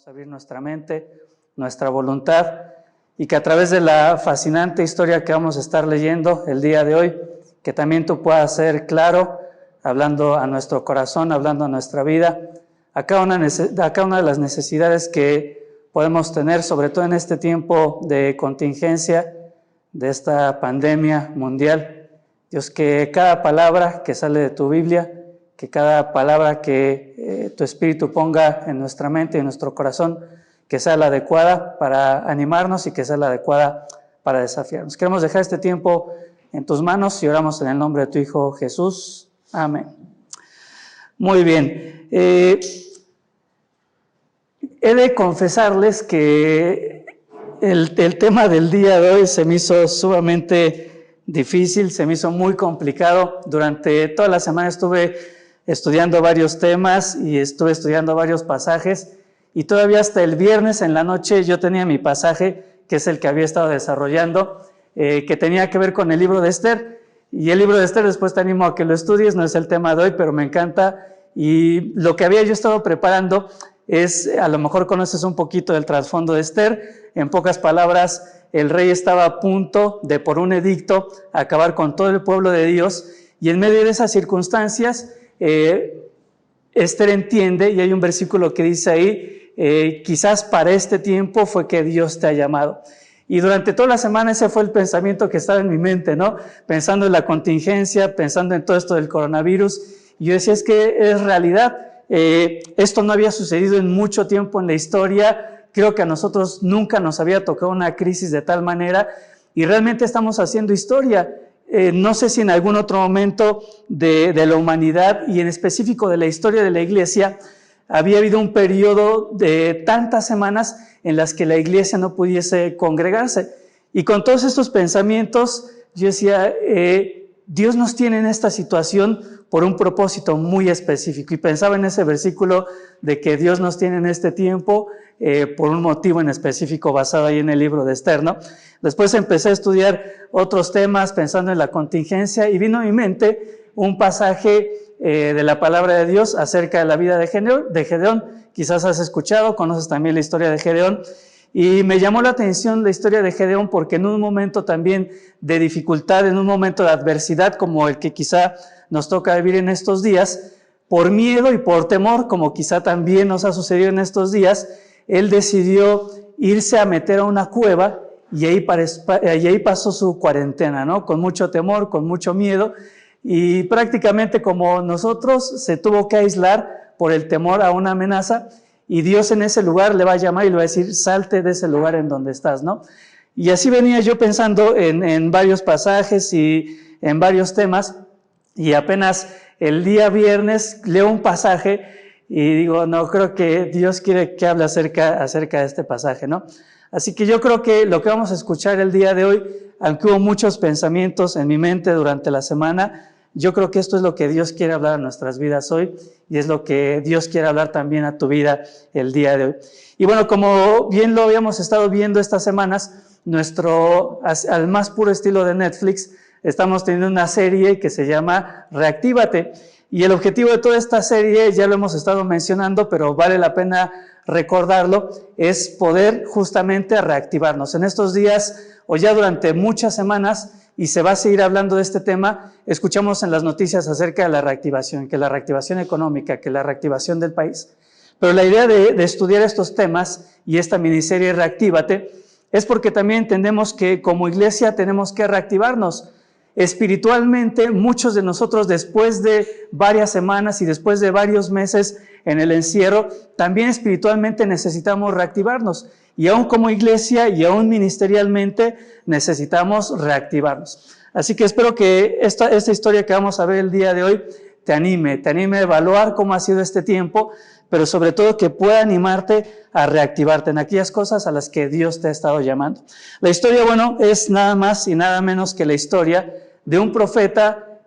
Vamos a abrir nuestra mente, nuestra voluntad, y que a través de la fascinante historia que vamos a estar leyendo el día de hoy, que también tú puedas ser claro, hablando a nuestro corazón, hablando a nuestra vida, a cada una de las necesidades que podemos tener, sobre todo en este tiempo de contingencia, de esta pandemia mundial. Dios, que cada palabra que sale de tu Biblia, que cada palabra que tu Espíritu ponga en nuestra mente y en nuestro corazón, que sea la adecuada para animarnos y que sea la adecuada para desafiarnos. Queremos dejar este tiempo en tus manos y oramos en el nombre de tu Hijo Jesús. Amén. Muy bien. He de confesarles que el tema del día de hoy se me hizo sumamente difícil, se me hizo muy complicado. Durante toda la semana estuve estudiando varios temas y estuve estudiando varios pasajes, y todavía hasta el viernes en la noche yo tenía mi pasaje, que es el que había estado desarrollando, que tenía que ver con el libro de Esther. Y el libro de Esther, después te animo a que lo estudies, no es el tema de hoy, pero me encanta. Y lo que había yo estado preparando es, a lo mejor conoces un poquito del trasfondo de Esther. En pocas palabras, el rey estaba a punto de, por un edicto, acabar con todo el pueblo de Dios, y en medio de esas circunstancias, Esther entiende, y hay un versículo que dice ahí, quizás para este tiempo fue que Dios te ha llamado. Y durante toda la semana ese fue el pensamiento que estaba en mi mente, ¿no? Pensando en la contingencia, pensando en todo esto del coronavirus, y yo decía, es que es realidad, esto no había sucedido en mucho tiempo en la historia, creo que a nosotros nunca nos había tocado una crisis de tal manera, y realmente estamos haciendo historia. No sé si en algún otro momento de la humanidad y en específico de la historia de la iglesia había habido un periodo de tantas semanas en las que la iglesia no pudiese congregarse. Y con todos estos pensamientos yo decía, Dios nos tiene en esta situación por un propósito muy específico, y pensaba en ese versículo de que Dios nos tiene en este tiempo por un motivo en específico basado ahí en el libro de Esther, ¿no? Después empecé a estudiar otros temas pensando en la contingencia, y vino a mi mente un pasaje de la palabra de Dios acerca de la vida de Gedeón. Quizás has escuchado, conoces también la historia de Gedeón, y me llamó la atención la historia de Gedeón porque en un momento también de dificultad, en un momento de adversidad como el que quizá nos toca vivir en estos días, por miedo y por temor, como quizá también nos ha sucedido en estos días, él decidió irse a meter a una cueva, y ahí pasó su cuarentena, ¿no? Con mucho temor, con mucho miedo, y prácticamente como nosotros se tuvo que aislar por el temor a una amenaza, y Dios en ese lugar le va a llamar y le va a decir, salte de ese lugar en donde estás, ¿no? Y así venía yo pensando en varios pasajes y en varios temas, y apenas el día viernes leo un pasaje y digo, no, creo que Dios quiere que hable acerca de este pasaje, ¿no? Así que yo creo que lo que vamos a escuchar el día de hoy, aunque hubo muchos pensamientos en mi mente durante la semana, yo creo que esto es lo que Dios quiere hablar a nuestras vidas hoy, y es lo que Dios quiere hablar también a tu vida el día de hoy. Y bueno, como bien lo habíamos estado viendo estas semanas, al más puro estilo de Netflix, estamos teniendo una serie que se llama Reactívate. Y el objetivo de toda esta serie, ya lo hemos estado mencionando, pero vale la pena recordarlo, es poder justamente reactivarnos. En estos días, o ya durante muchas semanas, y se va a seguir hablando de este tema, escuchamos en las noticias acerca de la reactivación, que la reactivación económica, que la reactivación del país. Pero la idea de estudiar estos temas y esta miniserie Reactívate es porque también entendemos que como iglesia tenemos que reactivarnos. Espiritualmente, muchos de nosotros, después de varias semanas y después de varios meses en el encierro, también espiritualmente necesitamos reactivarnos, y aún como iglesia y aún ministerialmente necesitamos reactivarnos. Así que espero que esta historia que vamos a ver el día de hoy te anime a evaluar cómo ha sido este tiempo, pero sobre todo que pueda animarte a reactivarte en aquellas cosas a las que Dios te ha estado llamando. La historia, bueno, es nada más y nada menos que la historia de un profeta,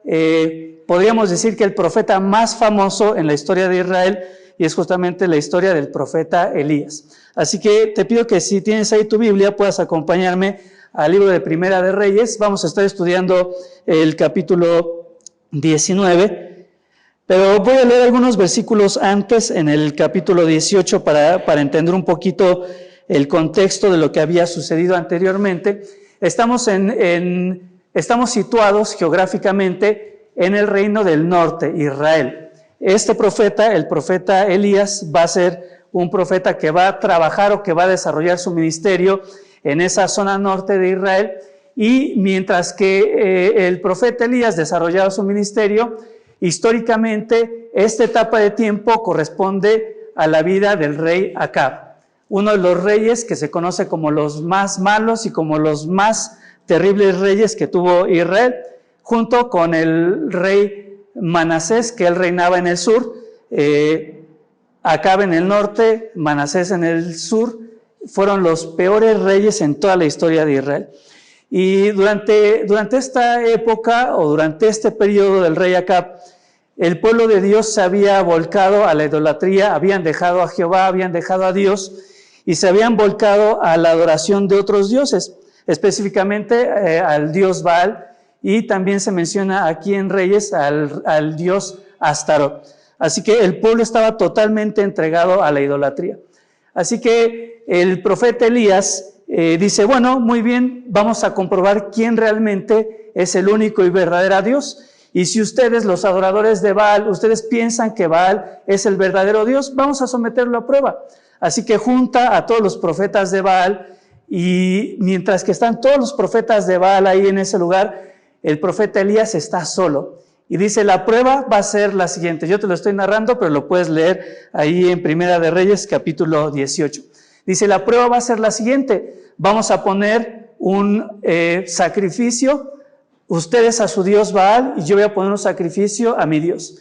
podríamos decir que el profeta más famoso en la historia de Israel, y es justamente la historia del profeta Elías. Así que te pido que si tienes ahí tu Biblia puedas acompañarme al libro de Primera de Reyes. Vamos a estar estudiando el capítulo 19. Pero voy a leer algunos versículos antes, en el capítulo 18, para entender un poquito el contexto de lo que había sucedido anteriormente. Estamos situados geográficamente en el reino del norte, Israel. Este profeta, el profeta Elías, va a ser un profeta que va a trabajar o que va a desarrollar su ministerio en esa zona norte de Israel. Y mientras que el profeta Elías desarrollaba su ministerio, históricamente esta etapa de tiempo corresponde a la vida del rey Acab, uno de los reyes que se conoce como los más malos y como los más terribles reyes que tuvo Israel, junto con el rey Manasés, que él reinaba en el sur, Acab en el norte, Manasés en el sur. Fueron los peores reyes en toda la historia de Israel. Y durante esta época, o durante este periodo del rey Acab, el pueblo de Dios se había volcado a la idolatría, habían dejado a Jehová, habían dejado a Dios, y se habían volcado a la adoración de otros dioses, específicamente al dios Baal, y también se menciona aquí en Reyes al dios Astarot. Así que el pueblo estaba totalmente entregado a la idolatría. Así que el profeta Elías dice, bueno, muy bien, vamos a comprobar quién realmente es el único y verdadero Dios. Y si ustedes, los adoradores de Baal, ustedes piensan que Baal es el verdadero Dios, vamos a someterlo a prueba. Así que junta a todos los profetas de Baal, y mientras que están todos los profetas de Baal ahí en ese lugar, el profeta Elías está solo. Y dice, la prueba va a ser la siguiente. Yo te lo estoy narrando, pero lo puedes leer ahí en Primera de Reyes, capítulo 18. Dice, la prueba va a ser la siguiente. Vamos a poner un sacrificio, ustedes a su dios Baal, y yo voy a poner un sacrificio a mi Dios.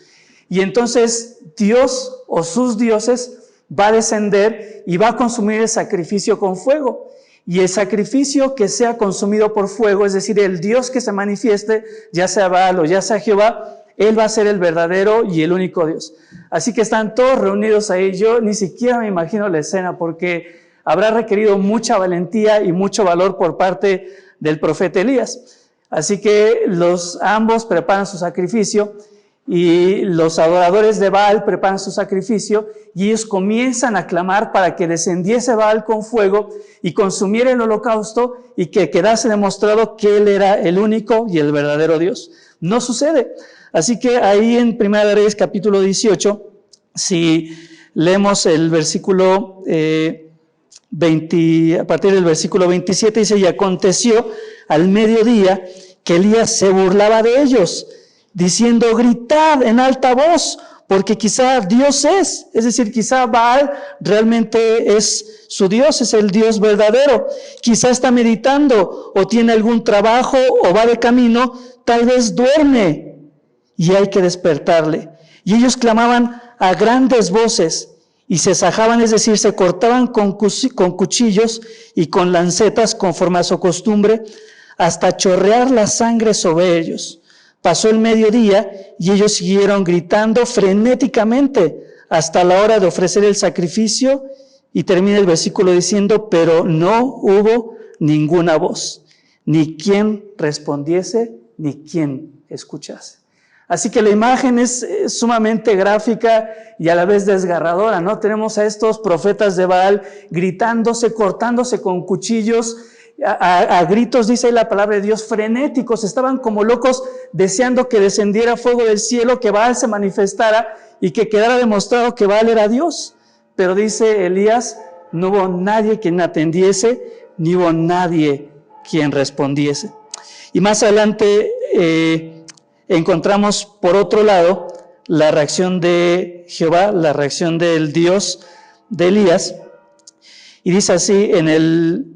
Y entonces Dios o sus dioses va a descender y va a consumir el sacrificio con fuego. Y el sacrificio que sea consumido por fuego, es decir, el Dios que se manifieste, ya sea Baal o ya sea Jehová, Él va a ser el verdadero y el único Dios. Así que están todos reunidos ahí. Yo ni siquiera me imagino la escena, porque habrá requerido mucha valentía y mucho valor por parte del profeta Elías. Así que ambos preparan su sacrificio, y los adoradores de Baal preparan su sacrificio, y ellos comienzan a clamar para que descendiese Baal con fuego y consumiera el holocausto, y que quedase demostrado que él era el único y el verdadero Dios. No sucede. Así que ahí en Primera de Reyes capítulo 18, si leemos el versículo 20, a partir del versículo 27, dice, y aconteció al mediodía que Elías se burlaba de ellos, diciendo, gritad en alta voz, porque quizá Dios es decir, quizá Baal realmente es su Dios, es el Dios verdadero. Quizá está meditando, o tiene algún trabajo, o va de camino, tal vez duerme, y hay que despertarle. Y ellos clamaban a grandes voces, y se sajaban, es decir, se cortaban con cuchillos y con lancetas, conforme a su costumbre, hasta chorrear la sangre sobre ellos. Pasó el mediodía y ellos siguieron gritando frenéticamente hasta la hora de ofrecer el sacrificio, y termina el versículo diciendo, pero no hubo ninguna voz, ni quien respondiese, ni quien escuchase. Así que la imagen es sumamente gráfica y a la vez desgarradora, ¿no? Tenemos a estos profetas de Baal gritándose, cortándose con cuchillos, a gritos, dice la palabra de Dios, frenéticos. Estaban como locos deseando que descendiera fuego del cielo, que Baal se manifestara y que quedara demostrado que Baal era Dios. Pero dice Elías, no hubo nadie quien atendiese, ni hubo nadie quien respondiese. Y más adelante encontramos por otro lado la reacción de Jehová, la reacción del Dios de Elías. Y dice así en el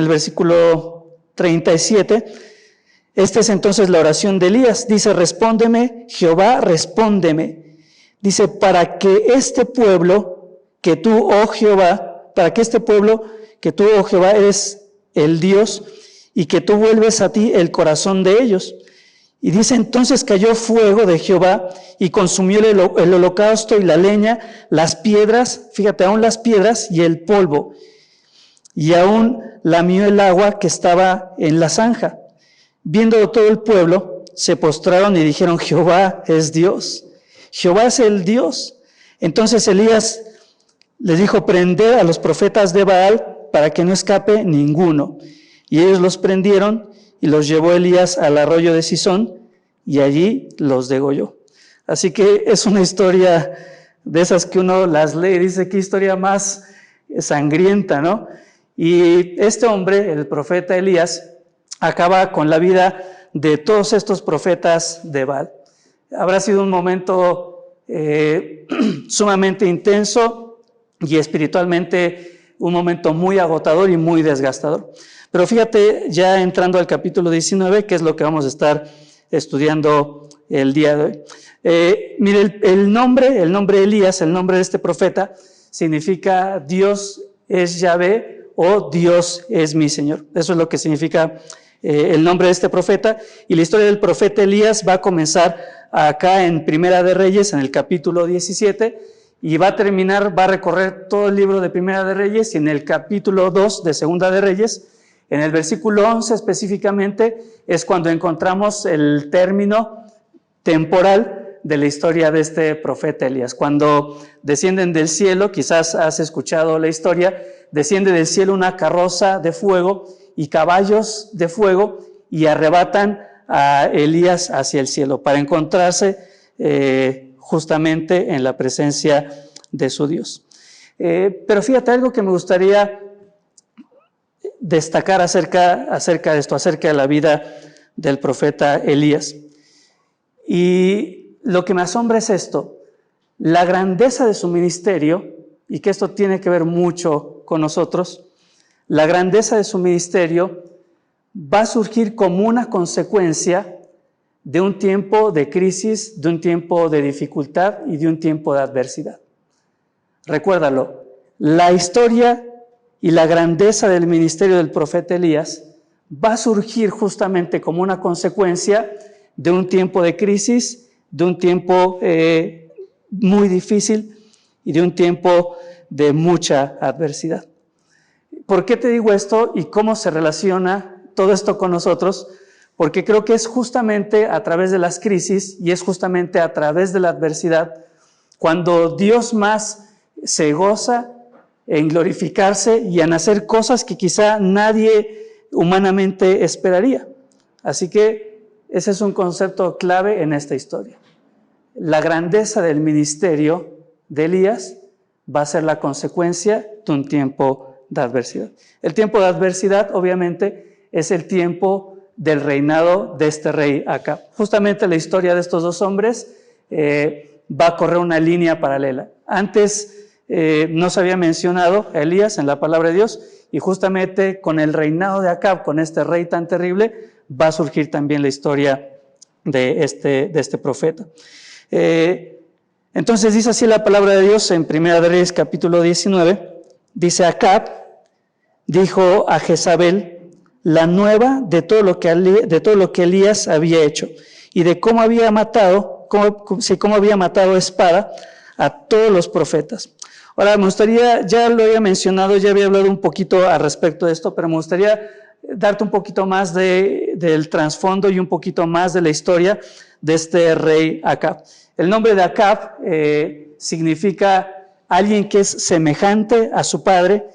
versículo 37, esta es entonces la oración de Elías. Dice, respóndeme, Jehová, respóndeme. Dice, para que este pueblo que tú, oh Jehová, eres el Dios, y que tú vuelves a ti el corazón de ellos. Y dice, entonces cayó fuego de Jehová y consumió el holocausto y la leña, las piedras, fíjate, aún las piedras y el polvo. Y aún lamió el agua que estaba en la zanja. Viendo todo el pueblo, se postraron y dijeron, Jehová es Dios. Jehová es el Dios. Entonces Elías les dijo: prended a los profetas de Baal para que no escape ninguno. Y ellos los prendieron y los llevó Elías al arroyo de Cisón y allí los degolló. Así que es una historia de esas que uno las lee y dice: qué historia más sangrienta, ¿no? Y este hombre, el profeta Elías, acaba con la vida de todos estos profetas de Baal. Habrá sido un momento sumamente intenso y espiritualmente un momento muy agotador y muy desgastador. Pero fíjate, ya entrando al capítulo 19, que es lo que vamos a estar estudiando el día de hoy. Mire, el nombre Elías, el nombre de este profeta, significa Dios es Yahvé o Dios es mi Señor. Eso es lo que significa el nombre de este profeta. Y la historia del profeta Elías va a comenzar acá en Primera de Reyes, en el capítulo 17, y va a recorrer todo el libro de Primera de Reyes, y en el capítulo 2 de Segunda de Reyes, en el versículo 11 específicamente, es cuando encontramos el término temporal de la historia de este profeta Elías. Cuando descienden del cielo, quizás has escuchado la historia, desciende del cielo una carroza de fuego y caballos de fuego y arrebatan a Elías hacia el cielo para encontrarse justamente en la presencia de su Dios. Pero fíjate, algo que me gustaría destacar acerca de esto, acerca de la vida del profeta Elías. Y lo que me asombra es esto: la grandeza de su ministerio, y que esto tiene que ver mucho con nosotros. La grandeza de su ministerio va a surgir como una consecuencia de un tiempo de crisis, de un tiempo de dificultad y de un tiempo de adversidad. Recuérdalo, la historia y la grandeza del ministerio del profeta Elías va a surgir justamente como una consecuencia de un tiempo de crisis, de un tiempo muy difícil y de un tiempo de mucha adversidad. ¿Por qué te digo esto y cómo se relaciona todo esto con nosotros? Porque creo que es justamente a través de las crisis y es justamente a través de la adversidad cuando Dios más se goza en glorificarse y en hacer cosas que quizá nadie humanamente esperaría. Así que ese es un concepto clave en esta historia. La grandeza del ministerio de Elías va a ser la consecuencia de un tiempo de adversidad. El tiempo de adversidad, obviamente, es el tiempo del reinado de este rey Acab. Justamente la historia de estos dos hombres va a correr una línea paralela. Antes no se había mencionado a Elías en la palabra de Dios, y justamente con el reinado de Acab, con este rey tan terrible, va a surgir también la historia de este profeta. Entonces dice así la palabra de Dios en Primera de Reyes capítulo 19, dice: Acab dijo a Jezabel la nueva de todo lo que Elías había hecho y de cómo había matado a espada a todos los profetas. Ahora me gustaría, ya lo había mencionado, ya había hablado un poquito al respecto de esto, pero me gustaría darte un poquito más del trasfondo y un poquito más de la historia de este rey Acab. El nombre de Acab significa alguien que es semejante a su padre,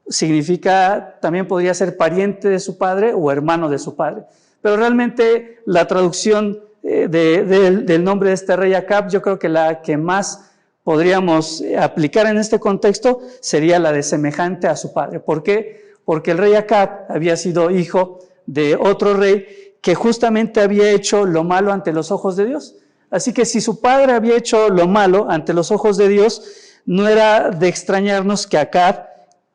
significa, también podría ser pariente de su padre o hermano de su padre. Pero realmente la traducción del nombre de este rey Acab, yo creo que la que más podríamos aplicar en este contexto sería la de semejante a su padre. ¿Por qué? Porque el rey Acab había sido hijo de otro rey que justamente había hecho lo malo ante los ojos de Dios. Así que si su padre había hecho lo malo ante los ojos de Dios, no era de extrañarnos que Acab,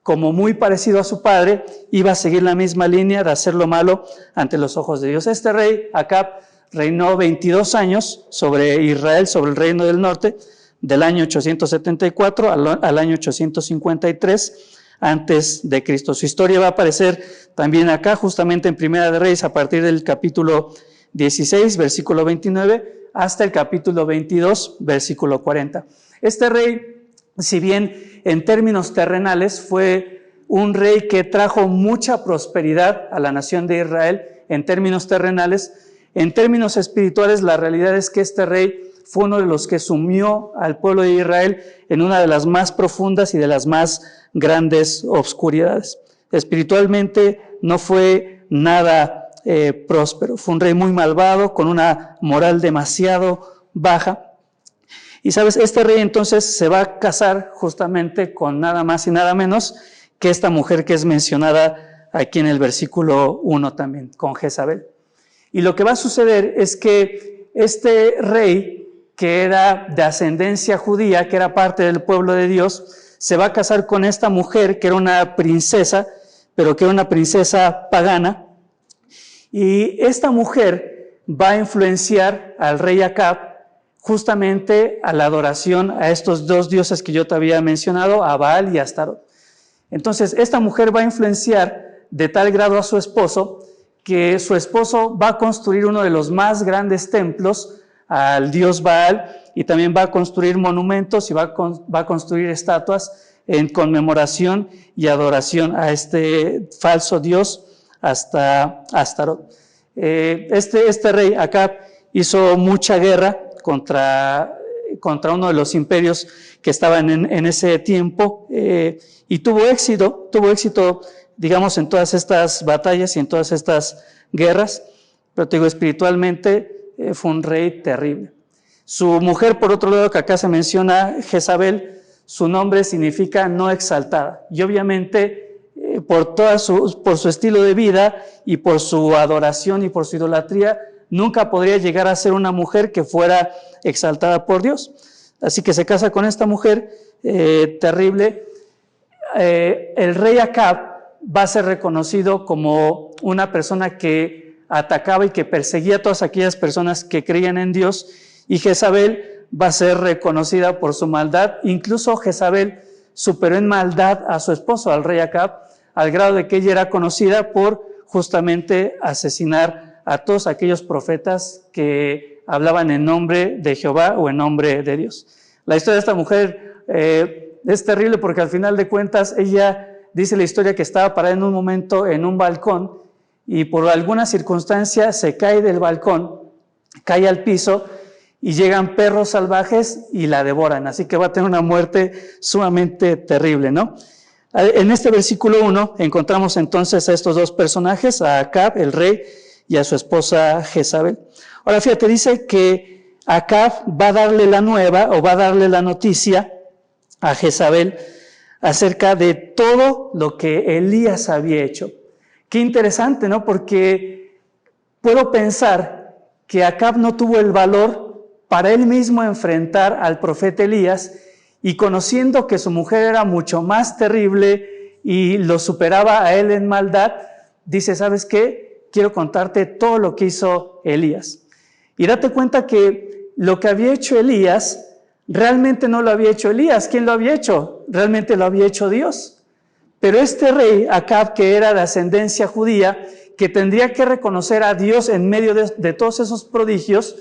como muy parecido a su padre, iba a seguir la misma línea de hacer lo malo ante los ojos de Dios. Este rey Acab reinó 22 años sobre Israel, sobre el reino del norte, del año 874 al año 853 antes de Cristo. Su historia va a aparecer también acá, justamente en Primera de Reyes, a partir del capítulo 16, versículo 29, hasta el capítulo 22, versículo 40. Este rey, si bien en términos terrenales fue un rey que trajo mucha prosperidad a la nación de Israel en términos terrenales, en términos espirituales la realidad es que este rey fue uno de los que sumió al pueblo de Israel en una de las más profundas y de las más grandes obscuridades. Espiritualmente no fue nada próspero. Fue un rey muy malvado, con una moral demasiado baja. Y sabes, este rey entonces se va a casar justamente con nada más y nada menos que esta mujer que es mencionada aquí en el versículo 1 también, con Jezabel. Y lo que va a suceder es que este rey, que era de ascendencia judía, que era parte del pueblo de Dios, se va a casar con esta mujer que era una princesa, pero que era una princesa pagana. Y esta mujer va a influenciar al rey Acab justamente a la adoración a estos dos dioses que yo te había mencionado, a Baal y a Astarot. Entonces, esta mujer va a influenciar de tal grado a su esposo que su esposo va a construir uno de los más grandes templos al dios Baal y también va a construir monumentos y va a construir estatuas en conmemoración y adoración a este falso dios hasta Astarot. Este rey Acab hizo mucha guerra contra uno de los imperios que estaban en ese tiempo y tuvo éxito, digamos, en todas estas batallas y en todas estas guerras, pero te digo, espiritualmente fue un rey terrible. Su mujer, por otro lado, que acá se menciona, Jezabel, su nombre significa no exaltada, y obviamente por su estilo de vida y por su adoración y por su idolatría, nunca podría llegar a ser una mujer que fuera exaltada por Dios. Así que se casa con esta mujer terrible. El rey Acab va a ser reconocido como una persona que atacaba y que perseguía a todas aquellas personas que creían en Dios, y Jezabel va a ser reconocida por su maldad. Incluso Jezabel superó en maldad a su esposo, al rey Acab, al grado de que ella era conocida por justamente asesinar a todos aquellos profetas que hablaban en nombre de Jehová o en nombre de Dios. La historia de esta mujer es terrible porque al final de cuentas ella dice la historia que estaba parada en un momento en un balcón y por alguna circunstancia se cae del balcón, cae al piso y llegan perros salvajes y la devoran. Así que va a tener una muerte sumamente terrible, ¿no? En este versículo 1 encontramos entonces a estos dos personajes, a Acab, el rey, y a su esposa Jezabel. Ahora fíjate, dice que Acab va a darle la nueva o va a darle la noticia a Jezabel acerca de todo lo que Elías había hecho. Qué interesante, ¿no? Porque puedo pensar que Acab no tuvo el valor para él mismo enfrentar al profeta Elías, y conociendo que su mujer era mucho más terrible y lo superaba a él en maldad, dice, ¿sabes qué? Quiero contarte todo lo que hizo Elías. Y date cuenta que lo que había hecho Elías, realmente no lo había hecho Elías. ¿Quién lo había hecho? Realmente lo había hecho Dios. Pero este rey, Acab, que era de ascendencia judía, que tendría que reconocer a Dios en medio de todos esos prodigios,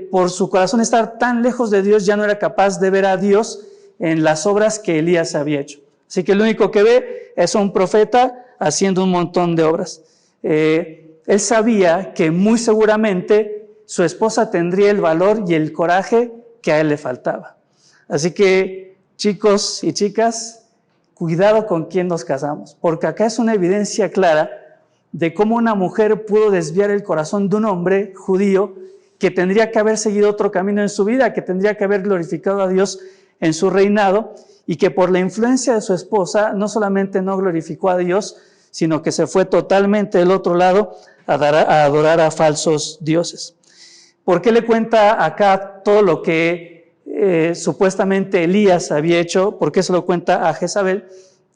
por su corazón estar tan lejos de Dios, ya no era capaz de ver a Dios en las obras que Elías había hecho. Así que lo único que ve es a un profeta haciendo un montón de obras. Él sabía que muy seguramente su esposa tendría el valor y el coraje que a él le faltaba. Así que, chicos y chicas, cuidado con quién nos casamos, porque acá es una evidencia clara de cómo una mujer pudo desviar el corazón de un hombre judío que tendría que haber seguido otro camino en su vida, que tendría que haber glorificado a Dios en su reinado, y que por la influencia de su esposa no solamente no glorificó a Dios, sino que se fue totalmente del otro lado a adorar a falsos dioses. ¿Por qué le cuenta acá todo lo que supuestamente Elías había hecho? ¿Por qué se lo cuenta a Jezabel?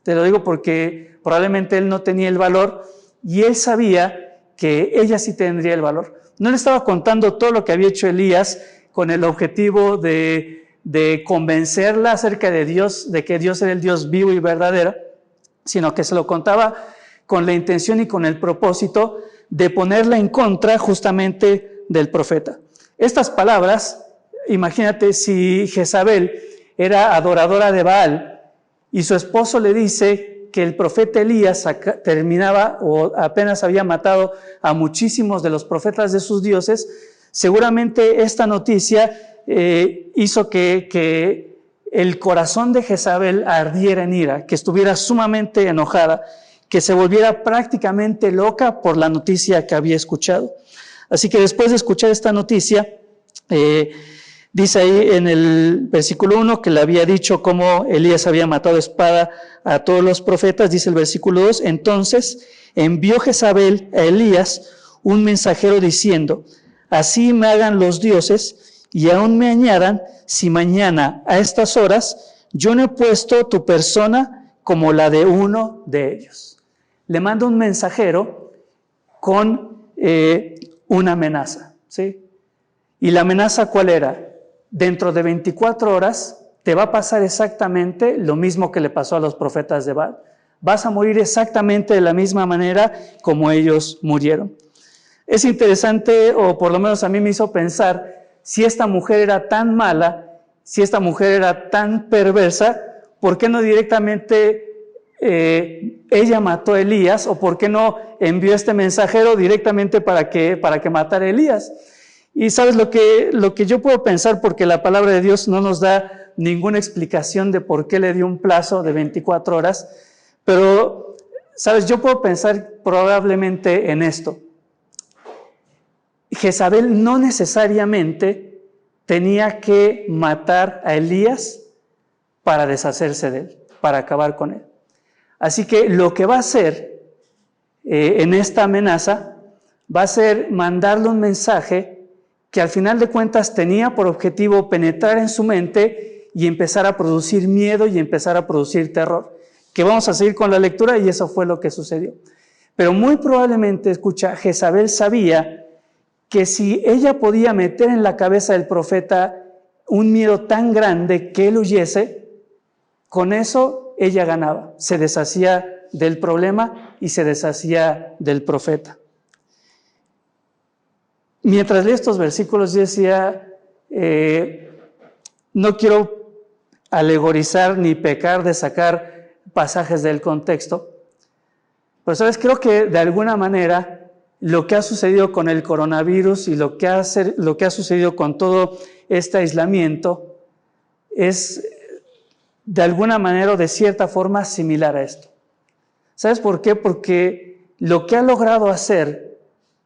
Te lo digo porque probablemente él no tenía el valor y él sabía que ella sí tendría el valor. No le estaba contando todo lo que había hecho Elías con el objetivo de convencerla acerca de Dios, de que Dios era el Dios vivo y verdadero, sino que se lo contaba con la intención y con el propósito de ponerla en contra justamente del profeta. Estas palabras, imagínate si Jezabel era adoradora de Baal y su esposo le dice que el profeta Elías terminaba o apenas había matado a muchísimos de los profetas de sus dioses, seguramente esta noticia hizo que el corazón de Jezabel ardiera en ira, que estuviera sumamente enojada, que se volviera prácticamente loca por la noticia que había escuchado. Así que después de escuchar esta noticia, dice ahí en el versículo 1 que le había dicho cómo Elías había matado a espada a todos los profetas. Dice el versículo 2, entonces envió Jezabel a Elías un mensajero diciendo, así me hagan los dioses y aún me añadan si mañana a estas horas yo no he puesto tu persona como la de uno de ellos. Le manda un mensajero con una amenaza, ¿sí? ¿Y la amenaza cuál era? Dentro de 24 horas te va a pasar exactamente lo mismo que le pasó a los profetas de Baal. Vas a morir exactamente de la misma manera como ellos murieron. Es interesante, o por lo menos a mí me hizo pensar, si esta mujer era tan mala, si esta mujer era tan perversa, ¿por qué no directamente ella mató a Elías? ¿O por qué no envió este mensajero directamente para que matara a Elías? Y sabes lo que yo puedo pensar, porque la palabra de Dios no nos da ninguna explicación de por qué le dio un plazo de 24 horas, pero, sabes, yo puedo pensar probablemente en esto. Jezabel no necesariamente tenía que matar a Elías para deshacerse de él, para acabar con él. Así que lo que va a hacer en esta amenaza va a ser mandarle un mensaje que al final de cuentas tenía por objetivo penetrar en su mente y empezar a producir miedo y empezar a producir terror. Que vamos a seguir con la lectura y eso fue lo que sucedió. Pero muy probablemente, escucha, Jezabel sabía que si ella podía meter en la cabeza del profeta un miedo tan grande que él huyese, con eso ella ganaba, se deshacía del problema y se deshacía del profeta. Mientras leí estos versículos yo decía, no quiero alegorizar ni pecar de sacar pasajes del contexto, pero sabes, creo que de alguna manera lo que ha sucedido con el coronavirus y lo que ha sucedido con todo este aislamiento es de alguna manera o de cierta forma similar a esto. ¿Sabes por qué? Porque lo que ha logrado hacer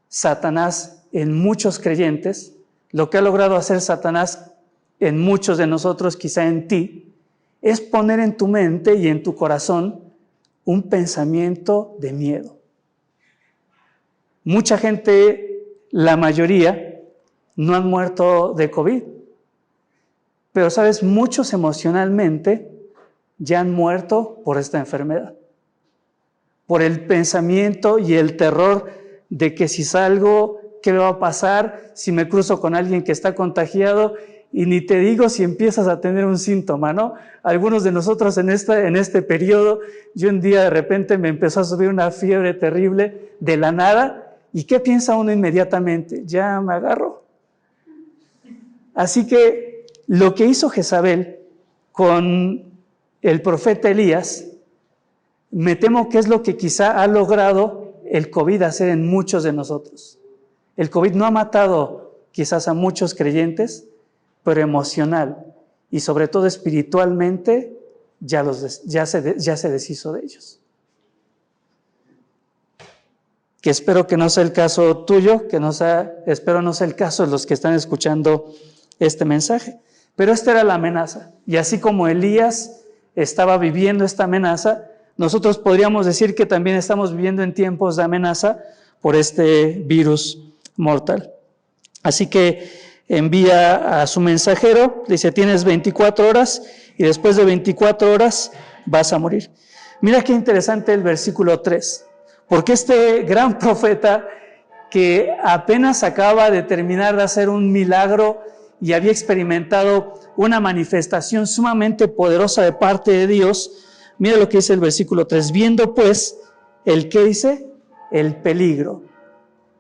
Satanás en muchos creyentes, lo que ha logrado hacer Satanás en muchos de nosotros, quizá en ti, es poner en tu mente y en tu corazón un pensamiento de miedo. Mucha gente, la mayoría, no han muerto de COVID, pero sabes, muchos emocionalmente ya han muerto por esta enfermedad, por el pensamiento y el terror de que si salgo, ¿qué me va a pasar? Si me cruzo con alguien que está contagiado, y ni te digo si empiezas a tener un síntoma, ¿no? Algunos de nosotros en este periodo, yo un día de repente me empezó a subir una fiebre terrible de la nada, ¿y qué piensa uno inmediatamente? Ya me agarro. Así que lo que hizo Jezabel con el profeta Elías, me temo que es lo que quizá ha logrado el COVID hacer en muchos de nosotros. El COVID no ha matado quizás a muchos creyentes, pero emocional y sobre todo espiritualmente ya se deshizo de ellos. Que espero que no sea el caso tuyo, espero no sea el caso de los que están escuchando este mensaje. Pero esta era la amenaza. Y así como Elías estaba viviendo esta amenaza, nosotros podríamos decir que también estamos viviendo en tiempos de amenaza por este virus mortal. Así que envía a su mensajero, dice, tienes 24 horas y después de 24 horas vas a morir. Mira qué interesante el versículo 3, porque este gran profeta que apenas acaba de terminar de hacer un milagro y había experimentado una manifestación sumamente poderosa de parte de Dios, mira lo que dice el versículo 3, viendo pues, ¿qué dice? El peligro.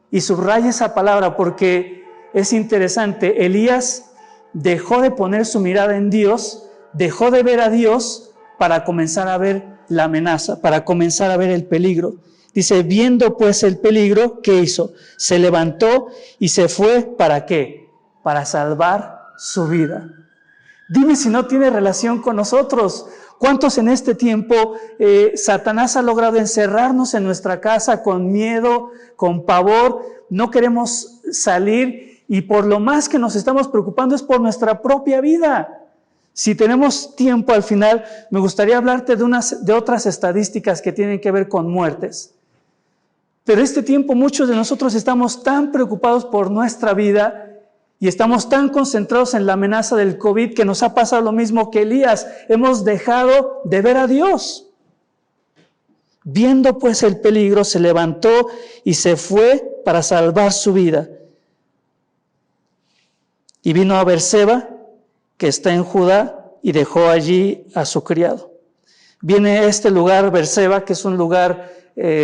Y subraya esa palabra porque es interesante, Elías dejó de poner su mirada en Dios, dejó de ver a Dios para comenzar a ver la amenaza, para comenzar a ver el peligro. Dice, viendo pues el peligro, ¿qué hizo? Se levantó y se fue, ¿para qué? Para salvar su vida. Dime si no tiene relación con nosotros. ¿Cuántos en este tiempo Satanás ha logrado encerrarnos en nuestra casa con miedo, con pavor? No queremos salir y por lo más que nos estamos preocupando es por nuestra propia vida. Si tenemos tiempo al final, me gustaría hablarte de otras estadísticas que tienen que ver con muertes. Pero este tiempo muchos de nosotros estamos tan preocupados por nuestra vida y estamos tan concentrados en la amenaza del COVID que nos ha pasado lo mismo que Elías. Hemos dejado de ver a Dios. Viendo pues el peligro, se levantó y se fue para salvar su vida. Y vino a Berseba, que está en Judá, y dejó allí a su criado. Viene a este lugar, Berseba, que es un lugar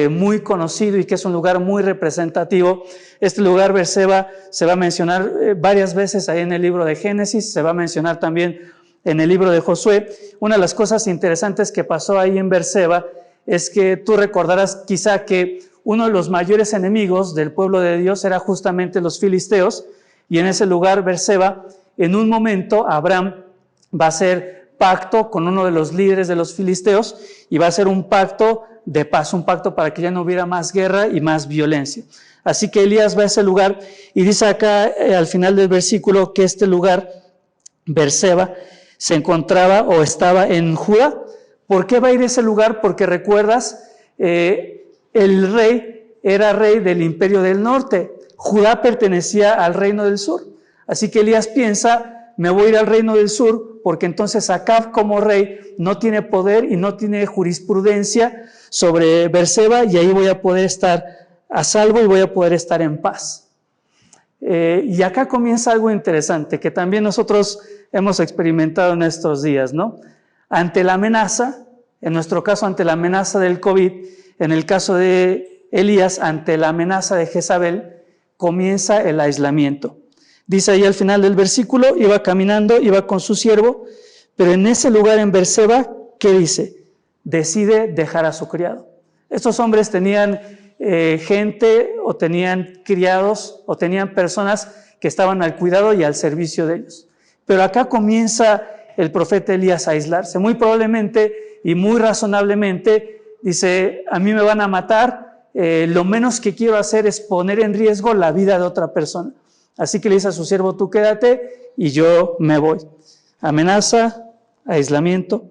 muy conocido y que es un lugar muy representativo. Este lugar, Berseba, se va a mencionar varias veces ahí en el libro de Génesis, se va a mencionar también en el libro de Josué. Una de las cosas interesantes que pasó ahí en Berseba es que tú recordarás quizá que uno de los mayores enemigos del pueblo de Dios era justamente los filisteos, y en ese lugar, Berseba, en un momento Abraham va a hacer pacto con uno de los líderes de los filisteos y va a hacer un pacto de paz, un pacto para que ya no hubiera más guerra y más violencia. Así que Elías va a ese lugar y dice acá al final del versículo que este lugar, Berseba, se encontraba o estaba en Judá. ¿Por qué va a ir a ese lugar? Porque recuerdas, el rey era rey del imperio del norte. Judá pertenecía al reino del sur. Así que Elías piensa, me voy a ir al reino del sur porque entonces Acab como rey no tiene poder y no tiene jurisprudencia sobre Berseba y ahí voy a poder estar a salvo y voy a poder estar en paz. Y acá comienza algo interesante que también nosotros hemos experimentado en estos días, ¿no? Ante la amenaza, en nuestro caso ante la amenaza del COVID, en el caso de Elías, ante la amenaza de Jezabel, comienza el aislamiento. Dice ahí al final del versículo, iba caminando, iba con su siervo, pero en ese lugar en Berseba, ¿qué dice? Decide dejar a su criado. Estos hombres tenían gente o tenían criados o tenían personas que estaban al cuidado y al servicio de ellos. Pero acá comienza el profeta Elías a aislarse. Muy probablemente y muy razonablemente dice, a mí me van a matar, lo menos que quiero hacer es poner en riesgo la vida de otra persona. Así que le dice a su siervo, tú quédate y yo me voy. Amenaza, aislamiento.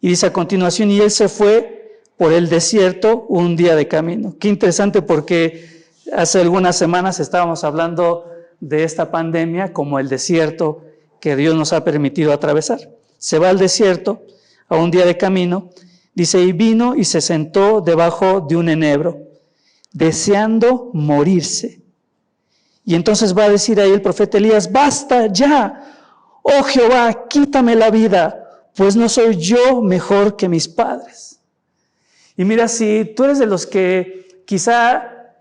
Y dice a continuación, y él se fue por el desierto un día de camino. Qué interesante porque hace algunas semanas estábamos hablando de esta pandemia como el desierto que Dios nos ha permitido atravesar. Se va al desierto a un día de camino, dice, y vino y se sentó debajo de un enebro, deseando morirse. Y entonces va a decir ahí el profeta Elías, basta ya, oh Jehová, quítame la vida, pues no soy yo mejor que mis padres. Y mira, si tú eres de los que quizá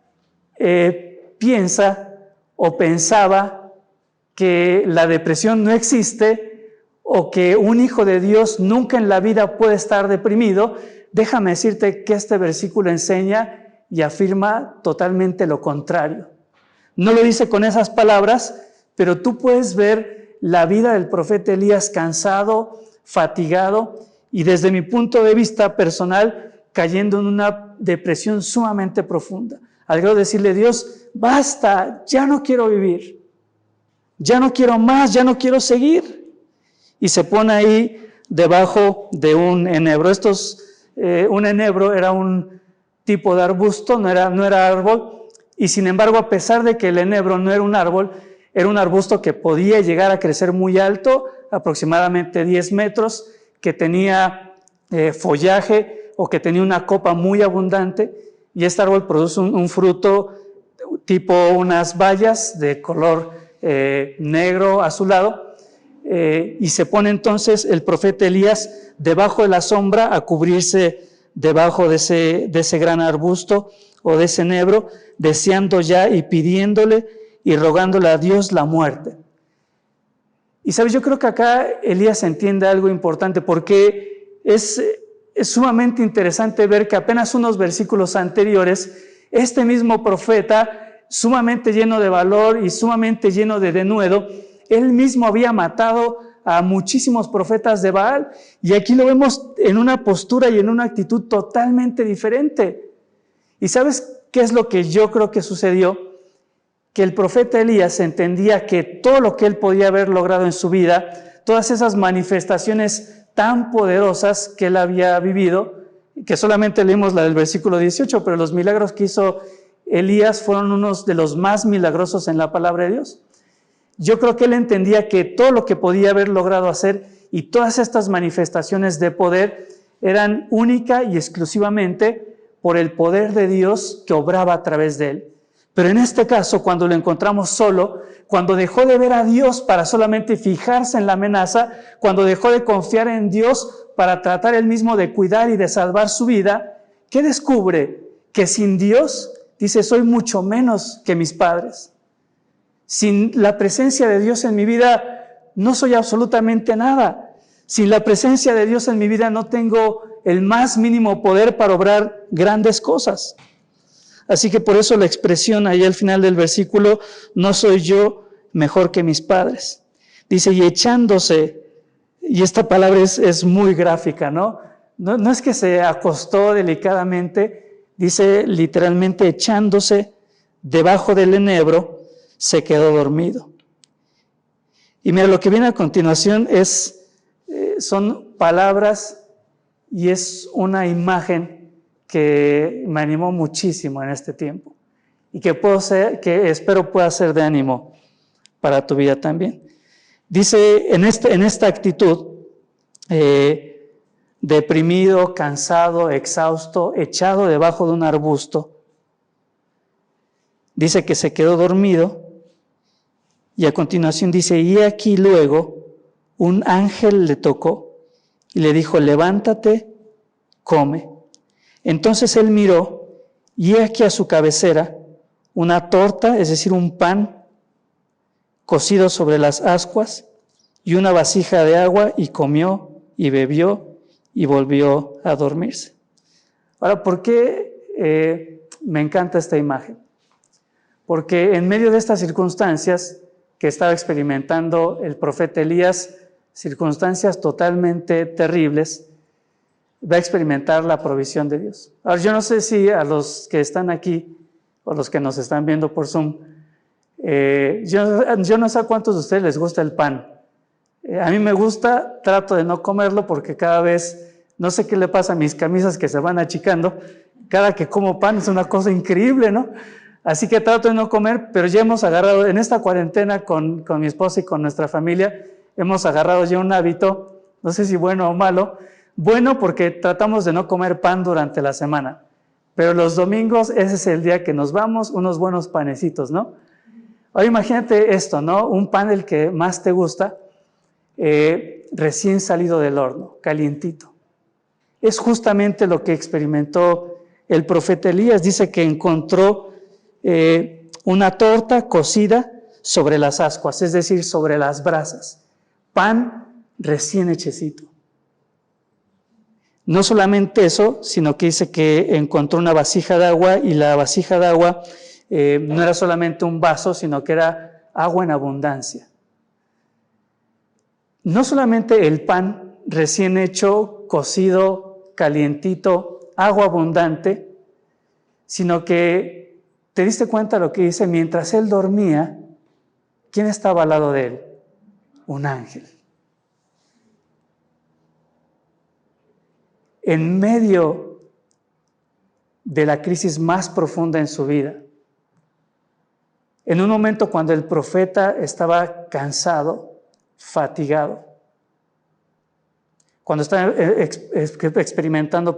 piensa o pensaba que la depresión no existe o que un hijo de Dios nunca en la vida puede estar deprimido, déjame decirte que este versículo enseña y afirma totalmente lo contrario. No lo dice con esas palabras, pero tú puedes ver la vida del profeta Elías cansado, fatigado y desde mi punto de vista personal cayendo en una depresión sumamente profunda. Al grado de decirle, Dios, basta, ya no quiero vivir, ya no quiero más, ya no quiero seguir. Y se pone ahí debajo de un enebro. Un enebro era un tipo de arbusto, no era árbol. Y sin embargo, a pesar de que el enebro no era un árbol, era un arbusto que podía llegar a crecer muy alto, aproximadamente 10 metros, que tenía follaje o que tenía una copa muy abundante, y este árbol produce un fruto tipo unas bayas de color negro azulado, y se pone entonces el profeta Elías debajo de la sombra a cubrirse debajo de ese gran arbusto o de ese enebro, deseando ya y pidiéndole y rogándole a Dios la muerte. Y sabes, yo creo que acá Elías entiende algo importante porque es sumamente interesante ver que apenas unos versículos anteriores, este mismo profeta, sumamente lleno de valor y sumamente lleno de denuedo, Él mismo había matado a muchísimos profetas de Baal, y aquí lo vemos en una postura y en una actitud totalmente diferente. ¿Y sabes qué es lo que yo creo que sucedió? Que el profeta Elías entendía que todo lo que él podía haber logrado en su vida, todas esas manifestaciones tan poderosas que él había vivido, que solamente leímos la del versículo 18, pero los milagros que hizo Elías fueron unos de los más milagrosos en la palabra de Dios. Yo creo que él entendía que todo lo que podía haber logrado hacer y todas estas manifestaciones de poder eran única y exclusivamente por el poder de Dios que obraba a través de él. Pero en este caso, cuando lo encontramos solo, cuando dejó de ver a Dios para solamente fijarse en la amenaza, cuando dejó de confiar en Dios para tratar él mismo de cuidar y de salvar su vida, ¿qué descubre? Que sin Dios, dice, soy mucho menos que mis padres. Sin la presencia de Dios en mi vida, no soy absolutamente nada. Sin la presencia de Dios en mi vida, no tengo el más mínimo poder para obrar grandes cosas. Así que por eso la expresión ahí al final del versículo, no soy yo mejor que mis padres. Dice, y echándose, y esta palabra es muy gráfica, ¿no? No es que se acostó delicadamente, dice literalmente echándose debajo del enebro, se quedó dormido. Y mira, lo que viene a continuación son palabras y es una imagen que me animó muchísimo en este tiempo y que espero pueda ser de ánimo para tu vida también. Dice, en esta actitud, deprimido, cansado, exhausto, echado debajo de un arbusto, dice que se quedó dormido y a continuación dice, y aquí luego un ángel le tocó y le dijo, levántate, come. Entonces él miró, y aquí a su cabecera una torta, es decir, un pan cocido sobre las ascuas, y una vasija de agua, y comió, y bebió, y volvió a dormirse. Ahora, ¿por qué me encanta esta imagen? Porque en medio de estas circunstancias que estaba experimentando el profeta Elías, circunstancias totalmente terribles, va a experimentar la provisión de Dios. Ahora, yo no sé si a los que están aquí o los que nos están viendo por Zoom, yo no sé a cuántos de ustedes les gusta el pan. A mí me gusta, trato de no comerlo porque cada vez, no sé qué le pasa a mis camisas que se van achicando, cada que como pan es una cosa increíble, ¿no? Así que trato de no comer, pero ya hemos agarrado, en esta cuarentena con mi esposa y con nuestra familia, hemos agarrado ya un hábito, no sé si bueno o malo. Bueno, porque tratamos de no comer pan durante la semana, pero los domingos ese es el día que nos vamos, unos buenos panecitos, ¿no? Ahora imagínate esto, ¿no? Un pan el que más te gusta, recién salido del horno, calientito. Es justamente lo que experimentó el profeta Elías. Dice que encontró una torta cocida sobre las ascuas, es decir, sobre las brasas. Pan recién hechecito. No solamente eso, sino que dice que encontró una vasija de agua, y la vasija de agua no era solamente un vaso, sino que era agua en abundancia. No solamente el pan recién hecho, cocido, calientito, agua abundante, sino que te diste cuenta de lo que dice, mientras él dormía, ¿quién estaba al lado de él? Un ángel. En medio de la crisis más profunda en su vida, en un momento cuando el profeta estaba cansado, fatigado, cuando estaba experimentando,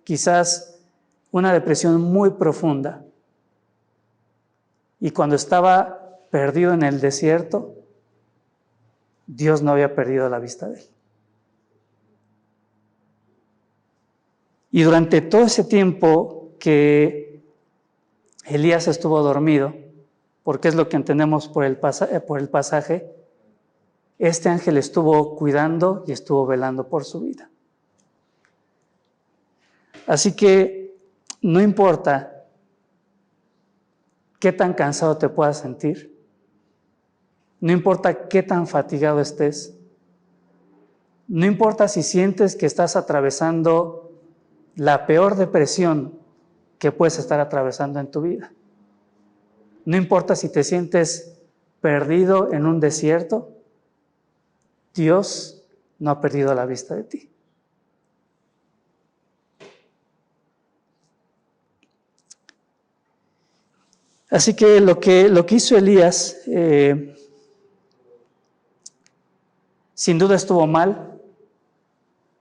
quizás una depresión muy profunda, y cuando estaba perdido en el desierto, Dios no había perdido la vista de él. Y durante todo ese tiempo que Elías estuvo dormido, porque es lo que entendemos por el pasaje, este ángel estuvo cuidando y estuvo velando por su vida. Así que no importa qué tan cansado te puedas sentir, No importa qué tan fatigado estés. No importa si sientes que estás atravesando la peor depresión que puedes estar atravesando en tu vida. No importa si te sientes perdido en un desierto, Dios no ha perdido la vista de ti. Así que lo que hizo Elías, sin duda estuvo mal,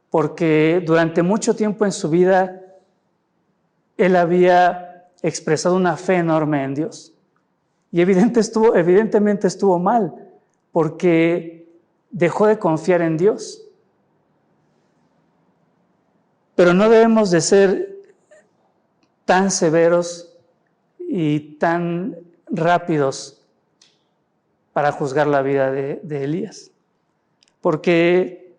porque durante mucho tiempo en su vida él había expresado una fe enorme en Dios. Y evidentemente estuvo mal, porque dejó de confiar en Dios. Pero no debemos de ser tan severos y tan rápidos para juzgar la vida de Elías. Porque,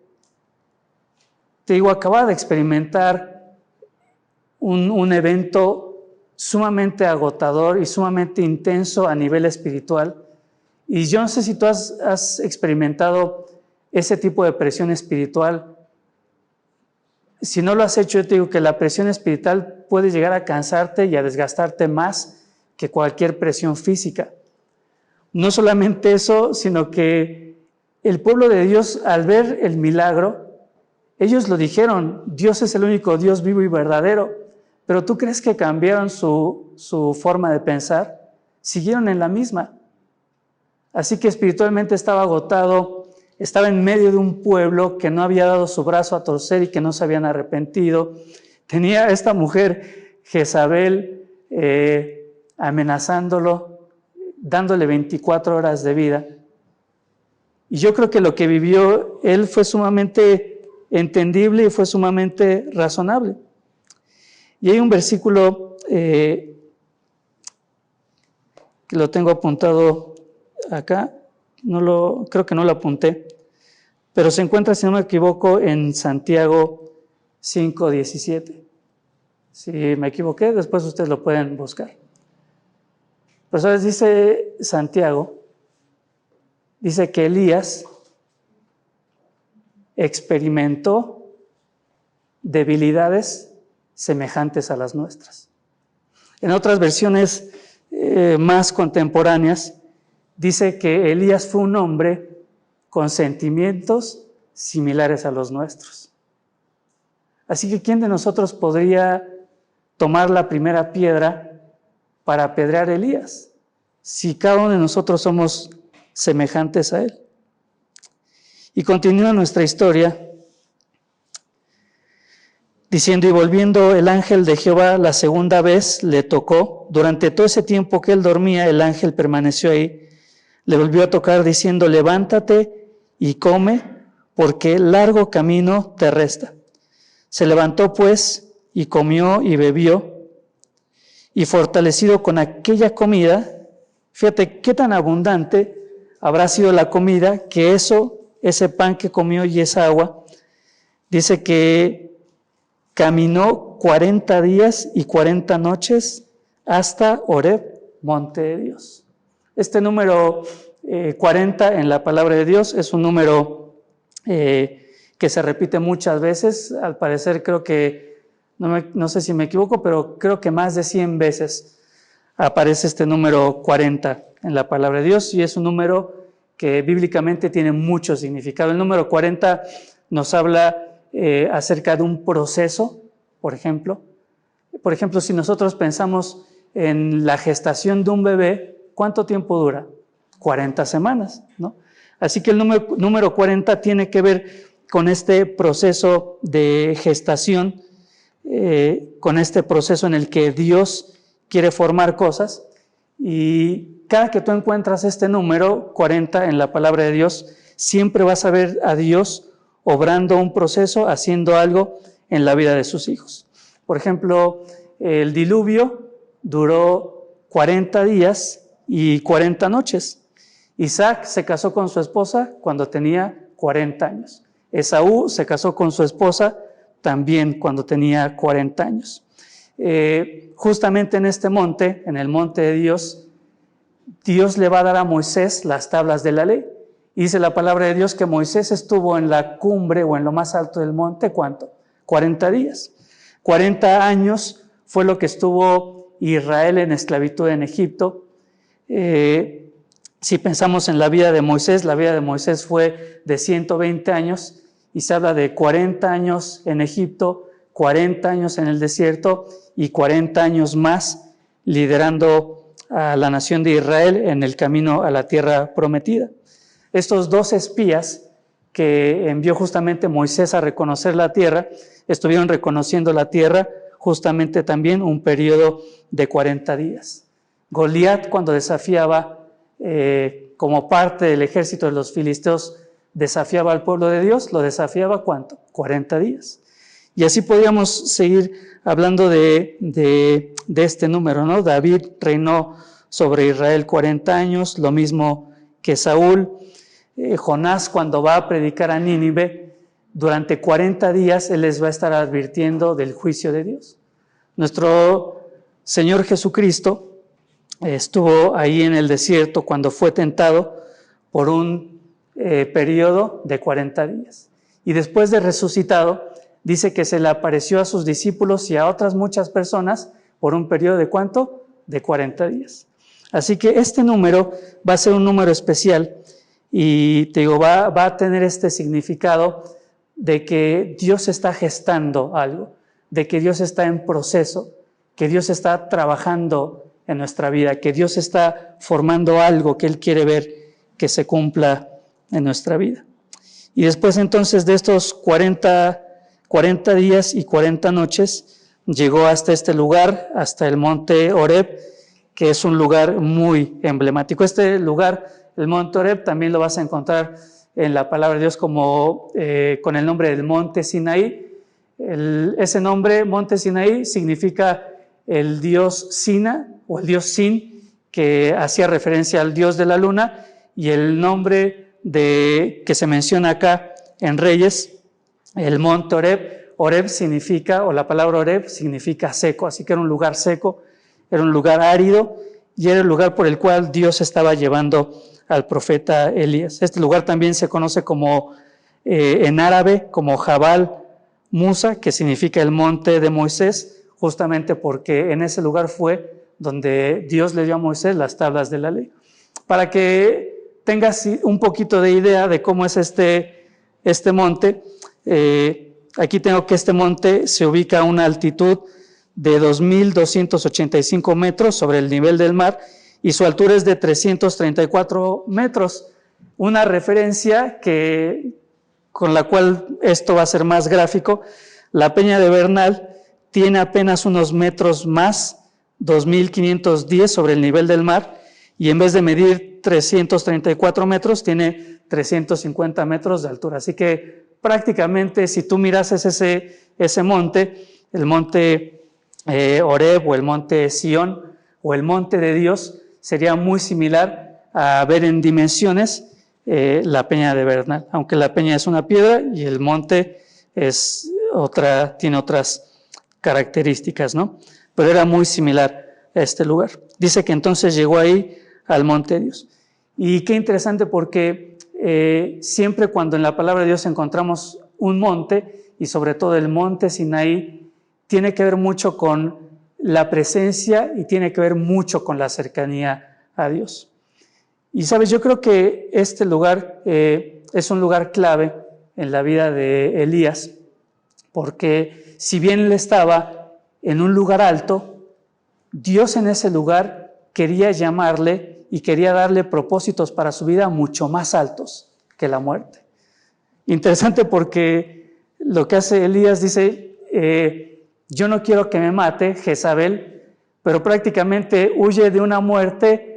te digo, acababa de experimentar un evento sumamente agotador y sumamente intenso a nivel espiritual. Y yo no sé si tú has experimentado ese tipo de presión espiritual. Si no lo has hecho, yo te digo que la presión espiritual puede llegar a cansarte y a desgastarte más que cualquier presión física. No solamente eso, sino que el pueblo de Dios, al ver el milagro, ellos lo dijeron: Dios es el único Dios vivo y verdadero. Pero ¿tú crees que cambiaron su forma de pensar? Siguieron en la misma. Así que espiritualmente estaba agotado, estaba en medio de un pueblo que no había dado su brazo a torcer y que no se habían arrepentido. Tenía a esta mujer, Jezabel, amenazándolo, dándole 24 horas de vida. Y yo creo que lo que vivió él fue sumamente entendible y fue sumamente razonable. Y hay un versículo que lo tengo apuntado acá, creo que no lo apunté, pero se encuentra, si no me equivoco, en Santiago 5:17. Si me equivoqué, después ustedes lo pueden buscar. Pero ¿sabes? Dice Santiago, dice que Elías experimentó debilidades semejantes a las nuestras. En otras versiones más contemporáneas, dice que Elías fue un hombre con sentimientos similares a los nuestros. Así que ¿quién de nosotros podría tomar la primera piedra para apedrear a Elías? Si cada uno de nosotros somos semejantes a él. Y continúa nuestra historia diciendo: y volviendo el ángel de Jehová la segunda vez le tocó. Durante todo ese tiempo que él dormía, el ángel permaneció ahí. Le volvió a tocar diciendo: levántate y come, porque largo camino te resta. Se levantó pues y comió y bebió, y fortalecido con aquella comida, fíjate qué tan abundante habrá sido la comida, que ese pan que comió y esa agua, dice que caminó 40 días y 40 noches hasta Horeb, monte de Dios. Este número 40 en la palabra de Dios es un número que se repite muchas veces. Al parecer creo que, no sé si me equivoco, pero creo que más de 100 veces aparece este número 40 en la palabra de Dios, y es un número que bíblicamente tiene mucho significado. El número 40 nos habla acerca de un proceso, por ejemplo. Por ejemplo, si nosotros pensamos en la gestación de un bebé, ¿cuánto tiempo dura? 40 semanas, ¿no? Así que el número 40 tiene que ver con este proceso de gestación, con este proceso en el que Dios quiere formar cosas, y cada que tú encuentras este número 40 en la palabra de Dios, siempre vas a ver a Dios obrando un proceso, haciendo algo en la vida de sus hijos. Por ejemplo, el diluvio duró 40 días y 40 noches. Isaac se casó con su esposa cuando tenía 40 años. Esaú se casó con su esposa también cuando tenía 40 años. Justamente en este monte, en el monte de Dios, Dios le va a dar a Moisés las tablas de la ley. Y dice la palabra de Dios que Moisés estuvo en la cumbre o en lo más alto del monte, ¿cuánto? 40 días. 40 años fue lo que estuvo Israel en esclavitud en Egipto. Si pensamos en la vida de Moisés fue de 120 años y se habla de 40 años en Egipto, 40 años en el desierto y 40 años más liderando a la nación de Israel en el camino a la tierra prometida. Estos 2 espías que envió justamente Moisés a reconocer la tierra, estuvieron reconociendo la tierra justamente también un periodo de 40 días. Goliat, cuando desafiaba como parte del ejército de los filisteos, desafiaba al pueblo de Dios, lo desafiaba ¿cuánto? 40 días. Y así podríamos seguir hablando de este número, ¿no? David reinó sobre Israel 40 años, lo mismo que Saúl. Jonás, cuando va a predicar a Nínive, durante 40 días él les va a estar advirtiendo del juicio de Dios. Nuestro Señor Jesucristo estuvo ahí en el desierto cuando fue tentado por un periodo de 40 días. Y después de resucitado, dice que se le apareció a sus discípulos y a otras muchas personas por un periodo de ¿cuánto? De 40 días. Así que este número va a ser un número especial y te digo, va a tener este significado de que Dios está gestando algo, de que Dios está en proceso, que Dios está trabajando en nuestra vida, que Dios está formando algo que Él quiere ver que se cumpla en nuestra vida. Y después entonces de estos 40 días y 40 noches, llegó hasta este lugar, hasta el monte Horeb, que es un lugar muy emblemático. Este lugar, el monte Horeb, también lo vas a encontrar en la palabra de Dios como con el nombre del monte Sinaí. Ese nombre, monte Sinaí, significa el dios Sina o el dios Sin, que hacía referencia al dios de la luna, y el nombre que se menciona acá en Reyes, el monte Horeb. Horeb significa, o la palabra Horeb significa seco, así que era un lugar seco, era un lugar árido y era el lugar por el cual Dios estaba llevando al profeta Elías. Este lugar también se conoce como, en árabe, como Jabal Musa, que significa el monte de Moisés, justamente porque en ese lugar fue donde Dios le dio a Moisés las tablas de la ley. Para que tengas un poquito de idea de cómo es este monte, aquí tengo que este monte se ubica a una altitud de 2.285 metros sobre el nivel del mar y su altura es de 334 metros. Una referencia con la cual esto va a ser más gráfico. La Peña de Bernal tiene apenas unos metros más, 2.510 sobre el nivel del mar, y en vez de medir 334 metros, tiene 350 metros de altura. Así que prácticamente si tú mirases ese monte, el monte Horeb o el monte Sión o el monte de Dios, sería muy similar a ver en dimensiones la Peña de Bernal, aunque la peña es una piedra y el monte tiene otras características, ¿no? Pero era muy similar a este lugar. Dice que entonces llegó ahí al monte de Dios. Y qué interesante porque siempre cuando en la palabra de Dios encontramos un monte, y sobre todo el monte Sinaí, tiene que ver mucho con la presencia y tiene que ver mucho con la cercanía a Dios. Y sabes, yo creo que este lugar es un lugar clave en la vida de Elías, porque si bien él estaba en un lugar alto, Dios en ese lugar quería llamarle y quería darle propósitos para su vida mucho más altos que la muerte. Interesante porque lo que hace Elías dice, yo no quiero que me mate Jezabel, pero prácticamente huye de una muerte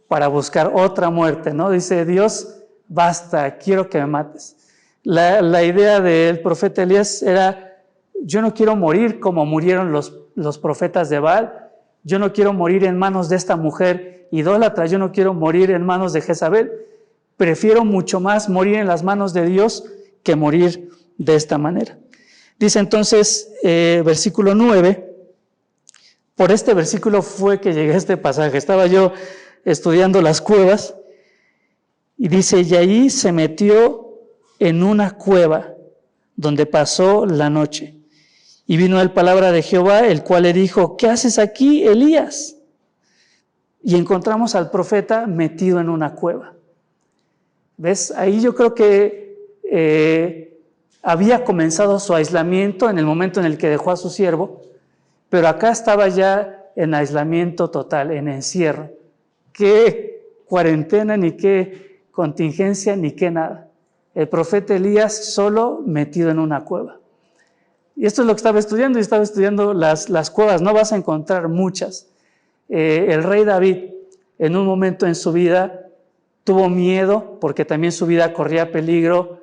para buscar otra muerte, ¿no? Dice, Dios, basta, quiero que me mates. La idea del profeta Elías era, yo no quiero morir como murieron los profetas de Baal, yo no quiero morir en manos de esta mujer idólatra, yo no quiero morir en manos de Jezabel, prefiero mucho más morir en las manos de Dios que morir de esta manera. Dice entonces, versículo 9, por este versículo fue que llegué a este pasaje. Estaba yo estudiando las cuevas, y dice, y allí se metió en una cueva donde pasó la noche. Y vino a él palabra de Jehová, el cual le dijo, ¿qué haces aquí, Elías? Y encontramos al profeta metido en una cueva. ¿Ves? Ahí yo creo que había comenzado su aislamiento en el momento en el que dejó a su siervo, pero acá estaba ya en aislamiento total, en encierro. Qué cuarentena, ni qué contingencia, ni qué nada. El profeta Elías solo metido en una cueva. Y esto es lo que estaba estudiando, y estaba estudiando las cuevas. No vas a encontrar muchas. El rey David, en un momento en su vida, tuvo miedo, porque también su vida corría peligro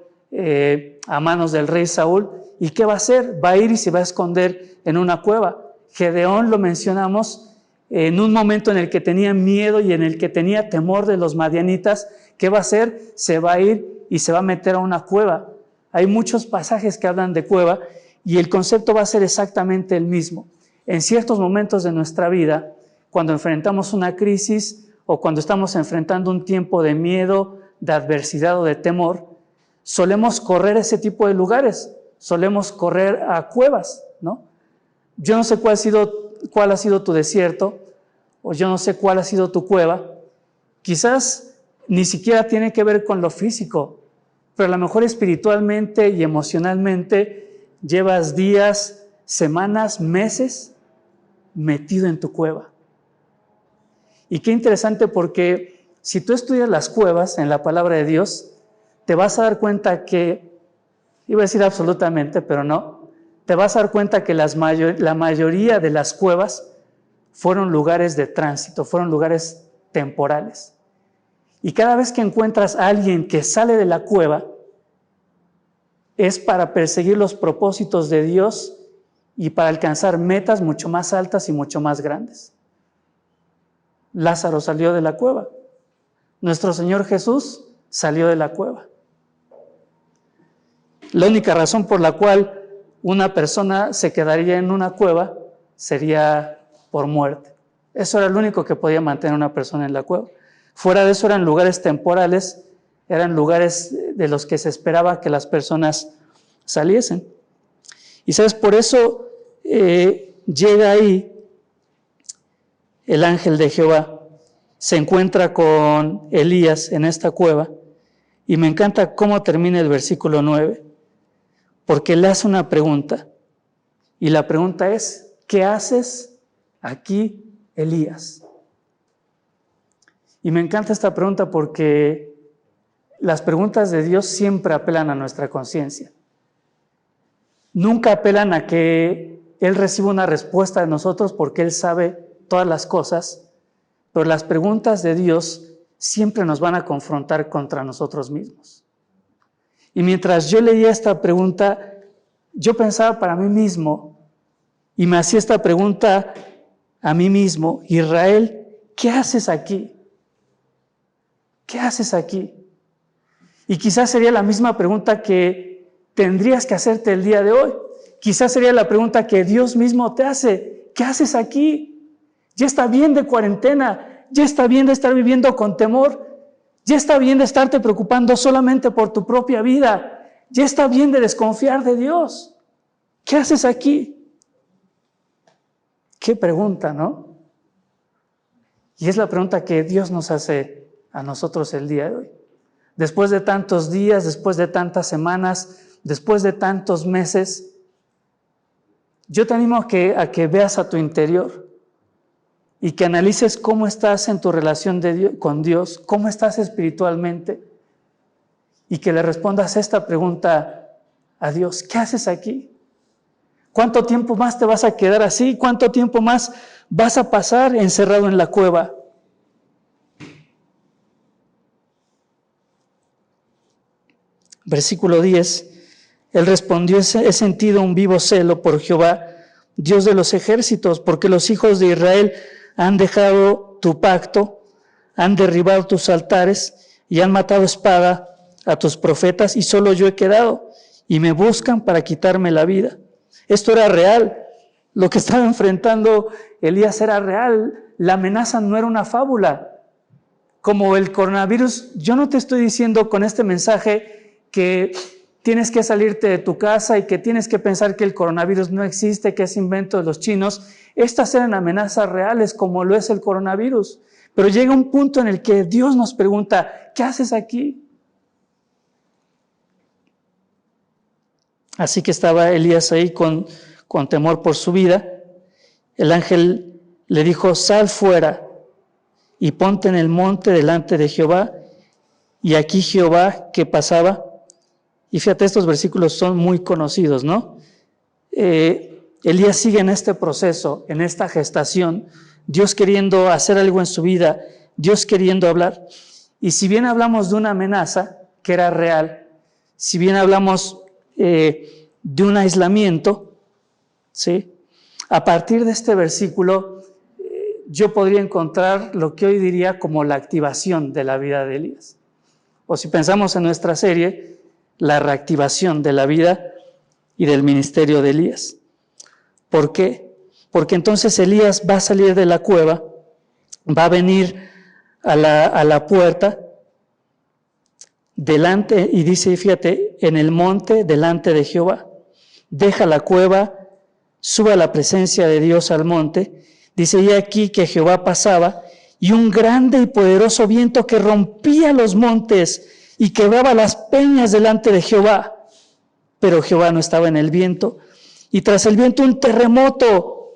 a manos del rey Saúl. ¿Y qué va a hacer? Va a ir y se va a esconder en una cueva. Gedeón lo mencionamos en un momento en el que tenía miedo y en el que tenía temor de los madianitas. ¿Qué va a hacer? Se va a ir y se va a meter a una cueva. Hay muchos pasajes que hablan de cueva y el concepto va a ser exactamente el mismo. En ciertos momentos de nuestra vida, cuando enfrentamos una crisis o cuando estamos enfrentando un tiempo de miedo, de adversidad o de temor, solemos correr ese tipo de lugares, solemos correr a cuevas, ¿no? Yo no sé cuál ha sido tu desierto, o yo no sé cuál ha sido tu cueva. Quizás ni siquiera tiene que ver con lo físico, pero a lo mejor espiritualmente y emocionalmente llevas días, semanas, meses metido en tu cueva. Y qué interesante, porque si tú estudias las cuevas en la palabra de Dios, te vas a dar cuenta que, iba a decir absolutamente, pero no, te vas a dar cuenta que la mayoría de las cuevas fueron lugares de tránsito, fueron lugares temporales. Y cada vez que encuentras a alguien que sale de la cueva, es para perseguir los propósitos de Dios y para alcanzar metas mucho más altas y mucho más grandes. Lázaro salió de la cueva. Nuestro Señor Jesús salió de la cueva. La única razón por la cual una persona se quedaría en una cueva sería por muerte. Eso era lo único que podía mantener a una persona en la cueva. Fuera de eso eran lugares temporales, eran lugares de los que se esperaba que las personas saliesen. Y sabes, por eso llega ahí el ángel de Jehová, se encuentra con Elías en esta cueva, y me encanta cómo termina el versículo 9, porque le hace una pregunta, y la pregunta es, ¿qué haces aquí, Elías? Y me encanta esta pregunta porque las preguntas de Dios siempre apelan a nuestra conciencia. Nunca apelan a que Él reciba una respuesta de nosotros porque Él sabe todas las cosas, pero las preguntas de Dios siempre nos van a confrontar contra nosotros mismos. Y mientras yo leía esta pregunta, yo pensaba para mí mismo y me hacía esta pregunta a mí mismo: Israel, ¿qué haces aquí? ¿Qué haces aquí? Y quizás sería la misma pregunta que tendrías que hacerte el día de hoy. Quizás sería la pregunta que Dios mismo te hace: ¿qué haces aquí? Ya está bien de cuarentena, ya está bien de estar viviendo con temor, ya está bien de estarte preocupando solamente por tu propia vida, ya está bien de desconfiar de Dios. ¿Qué haces aquí? Qué pregunta, ¿no? Y es la pregunta que Dios nos hace a nosotros el día de hoy. Después de tantos días, después de tantas semanas, después de tantos meses, yo te animo a que veas a tu interior y que analices cómo estás en tu relación con Dios, cómo estás espiritualmente, y que le respondas esta pregunta a Dios: ¿qué haces aquí? ¿Cuánto tiempo más te vas a quedar así? ¿Cuánto tiempo más vas a pasar encerrado en la cueva? Versículo 10, él respondió: he sentido un vivo celo por Jehová, Dios de los ejércitos, porque los hijos de Israel han dejado tu pacto, han derribado tus altares y han matado espada a tus profetas, y solo yo he quedado, y me buscan para quitarme la vida. Esto era real, lo que estaba enfrentando Elías era real, la amenaza no era una fábula. como el coronavirus, yo no te estoy diciendo con este mensaje que tienes que salirte de tu casa y que tienes que pensar que el coronavirus no existe, que es invento de los chinos. Estas eran amenazas reales como lo es el coronavirus. Pero llega un punto en el que Dios nos pregunta, ¿qué haces aquí? Así que estaba Elías ahí con temor por su vida. El ángel le dijo, sal fuera y ponte en el monte delante de Jehová. Y aquí Jehová que pasaba, y fíjate, estos versículos son muy conocidos, ¿no? Elías sigue en este proceso, en esta gestación, Dios queriendo hacer algo en su vida, Dios queriendo hablar. Y si bien hablamos de una amenaza que era real, si bien hablamos de un aislamiento, ¿sí? A partir de este versículo, yo podría encontrar lo que hoy diría como la activación de la vida de Elías. O si pensamos en nuestra serie, la reactivación de la vida y del ministerio de Elías. ¿Por qué? Porque entonces Elías va a salir de la cueva, va a venir a la puerta, delante, y dice, fíjate, en el monte delante de Jehová. Deja la cueva, sube a la presencia de Dios al monte. Dice, y aquí que Jehová pasaba, y un grande y poderoso viento que rompía los montes y quebraba las peñas delante de Jehová. Pero Jehová no estaba en el viento. Y tras el viento un terremoto,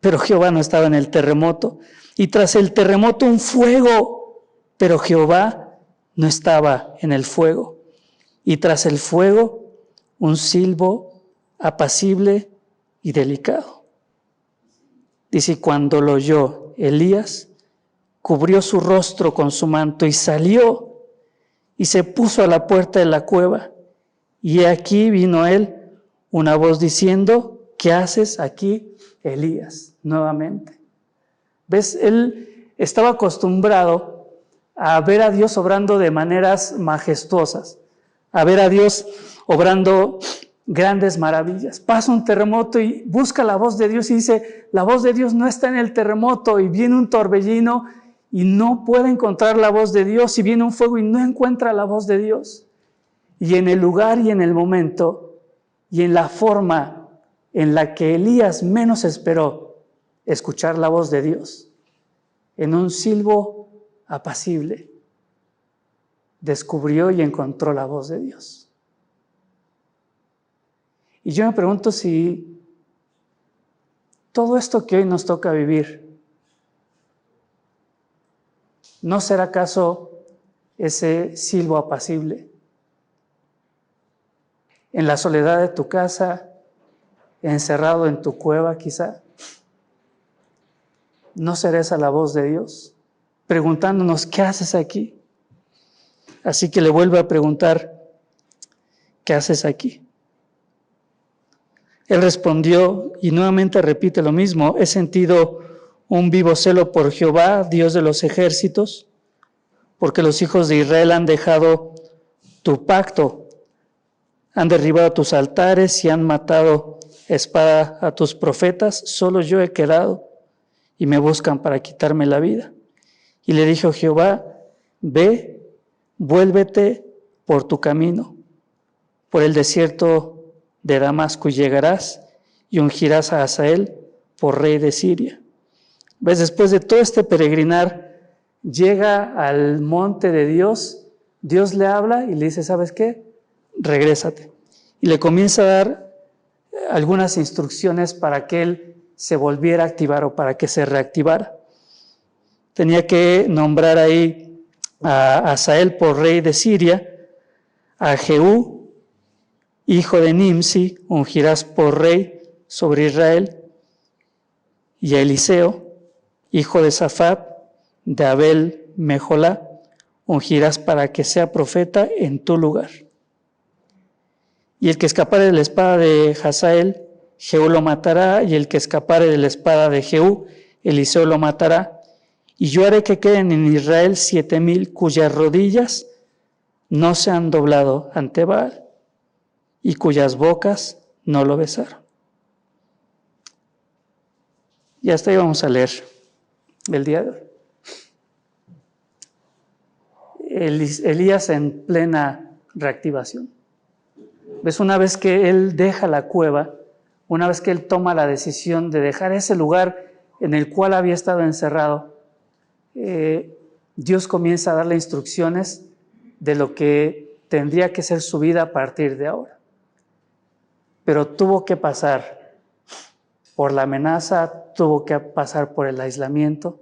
pero Jehová no estaba en el terremoto. Y tras el terremoto un fuego, pero Jehová no estaba en el fuego. Y tras el fuego un silbo apacible y delicado. Dice, cuando lo oyó Elías, cubrió su rostro con su manto y salió y se puso a la puerta de la cueva. Y aquí vino él una voz diciendo, ¿qué haces aquí, Elías? Nuevamente. ¿Ves? Él estaba acostumbrado a ver a Dios obrando de maneras majestuosas, a ver a Dios obrando grandes maravillas. Pasa un terremoto y busca la voz de Dios y dice, la voz de Dios no está en el terremoto, y viene un torbellino y no puede encontrar la voz de Dios, y viene un fuego y no encuentra la voz de Dios. Y en el lugar y en el momento y en la forma en la que Elías menos esperó escuchar la voz de Dios, en un silbo apacible, descubrió y encontró la voz de Dios. Y yo me pregunto si todo esto que hoy nos toca vivir, ¿no será acaso ese silbo apacible? En la soledad de tu casa, encerrado en tu cueva quizá, ¿no será esa la voz de Dios? Preguntándonos, ¿qué haces aquí? Así que le vuelve a preguntar, ¿qué haces aquí? Él respondió y nuevamente repite lo mismo, he sentido un vivo celo por Jehová, Dios de los ejércitos, porque los hijos de Israel han dejado tu pacto, han derribado tus altares y han matado espada a tus profetas, solo yo he quedado y me buscan para quitarme la vida. Y le dijo Jehová, ve, vuélvete por tu camino, por el desierto de Damasco y llegarás y ungirás a Hazael por rey de Siria. ¿Ves? Después de todo este peregrinar, llega al monte de Dios, Dios le habla y le dice, ¿sabes qué? Regrésate. Y le comienza a dar algunas instrucciones para que él se volviera a activar o para que se reactivara. Tenía que nombrar ahí a Hazael por rey de Siria, a Jehú, hijo de Nimsi, ungirás por rey sobre Israel, y a Eliseo, hijo de Safat, de Abel Mejolá, ungirás para que sea profeta en tu lugar. Y el que escapare de la espada de Hazael, Jehú lo matará, y el que escapare de la espada de Jehú, Eliseo lo matará. Y yo haré que queden en Israel 7,000 cuyas rodillas no se han doblado ante Baal y cuyas bocas no lo besaron. Y hasta ahí vamos a leer el día de hoy. Elías en plena reactivación. ¿Ves? Una vez que él deja la cueva, una vez que él toma la decisión de dejar ese lugar en el cual había estado encerrado, Dios comienza a darle instrucciones de lo que tendría que ser su vida a partir de ahora. Pero tuvo que pasar por la amenaza, tuvo que pasar por el aislamiento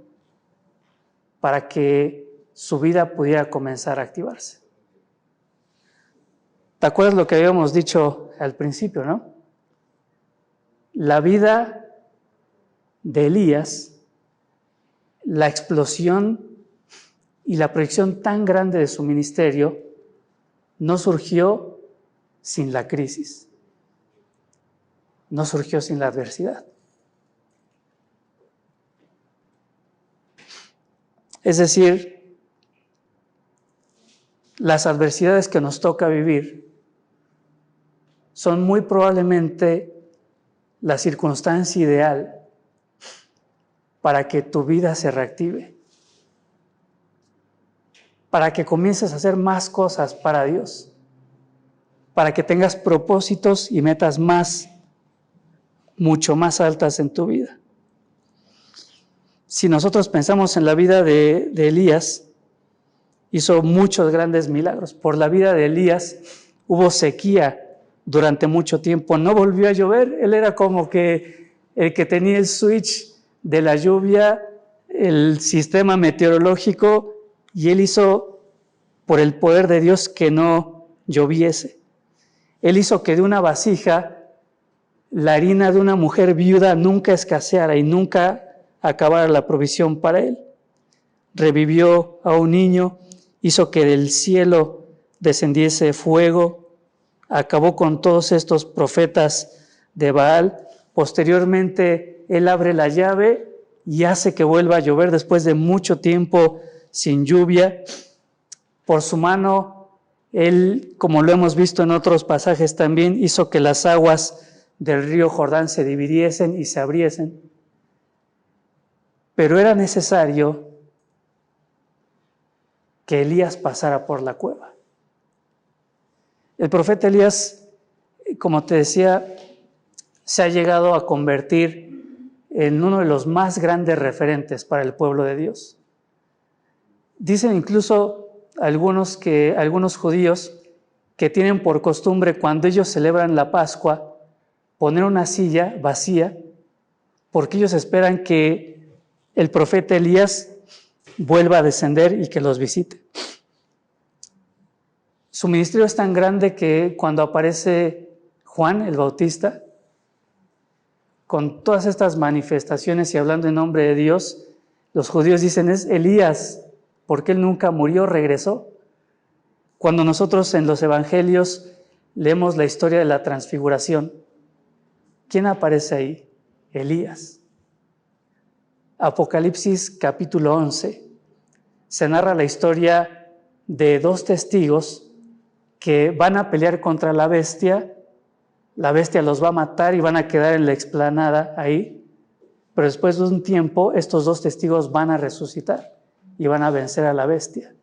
para que su vida pudiera comenzar a activarse. ¿Te acuerdas lo que habíamos dicho al principio, no? La vida de Elías, la explosión y la proyección tan grande de su ministerio no surgió sin la crisis, no surgió sin la adversidad. Es decir, las adversidades que nos toca vivir son muy probablemente la circunstancia ideal para que tu vida se reactive, para que comiences a hacer más cosas para Dios, para que tengas propósitos y metas mucho más altas en tu vida. Si nosotros pensamos en la vida de Elías, hizo muchos grandes milagros. Por la vida de Elías hubo sequía durante mucho tiempo, no volvió a llover. Él era como que el que tenía el switch de la lluvia, el sistema meteorológico, y él hizo, por el poder de Dios, que no lloviese. Él hizo que de una vasija la harina de una mujer viuda nunca escaseara y nunca acabara la provisión para él. Revivió a un niño, hizo que del cielo descendiese fuego, acabó con todos estos profetas de Baal. Posteriormente, él abre la llave y hace que vuelva a llover después de mucho tiempo sin lluvia. Por su mano, él, como lo hemos visto en otros pasajes también, hizo que las aguas del río Jordán se dividiesen y se abriesen. Pero era necesario que Elías pasara por la cueva. El profeta Elías, como te decía, se ha llegado a convertir en uno de los más grandes referentes para el pueblo de Dios. Dicen incluso algunos judíos que tienen por costumbre, cuando ellos celebran la Pascua, poner una silla vacía, porque ellos esperan que el profeta Elías vuelva a descender y que los visite. Su ministerio es tan grande que cuando aparece Juan el Bautista, con todas estas manifestaciones y hablando en nombre de Dios, los judíos dicen, es Elías, porque él nunca murió, regresó. Cuando nosotros en los evangelios leemos la historia de la transfiguración, ¿quién aparece ahí? Elías. Apocalipsis capítulo 11, se narra la historia de dos testigos que van a pelear contra la bestia los va a matar y van a quedar en la explanada ahí, pero después de un tiempo estos dos testigos van a resucitar y van a vencer a la bestia.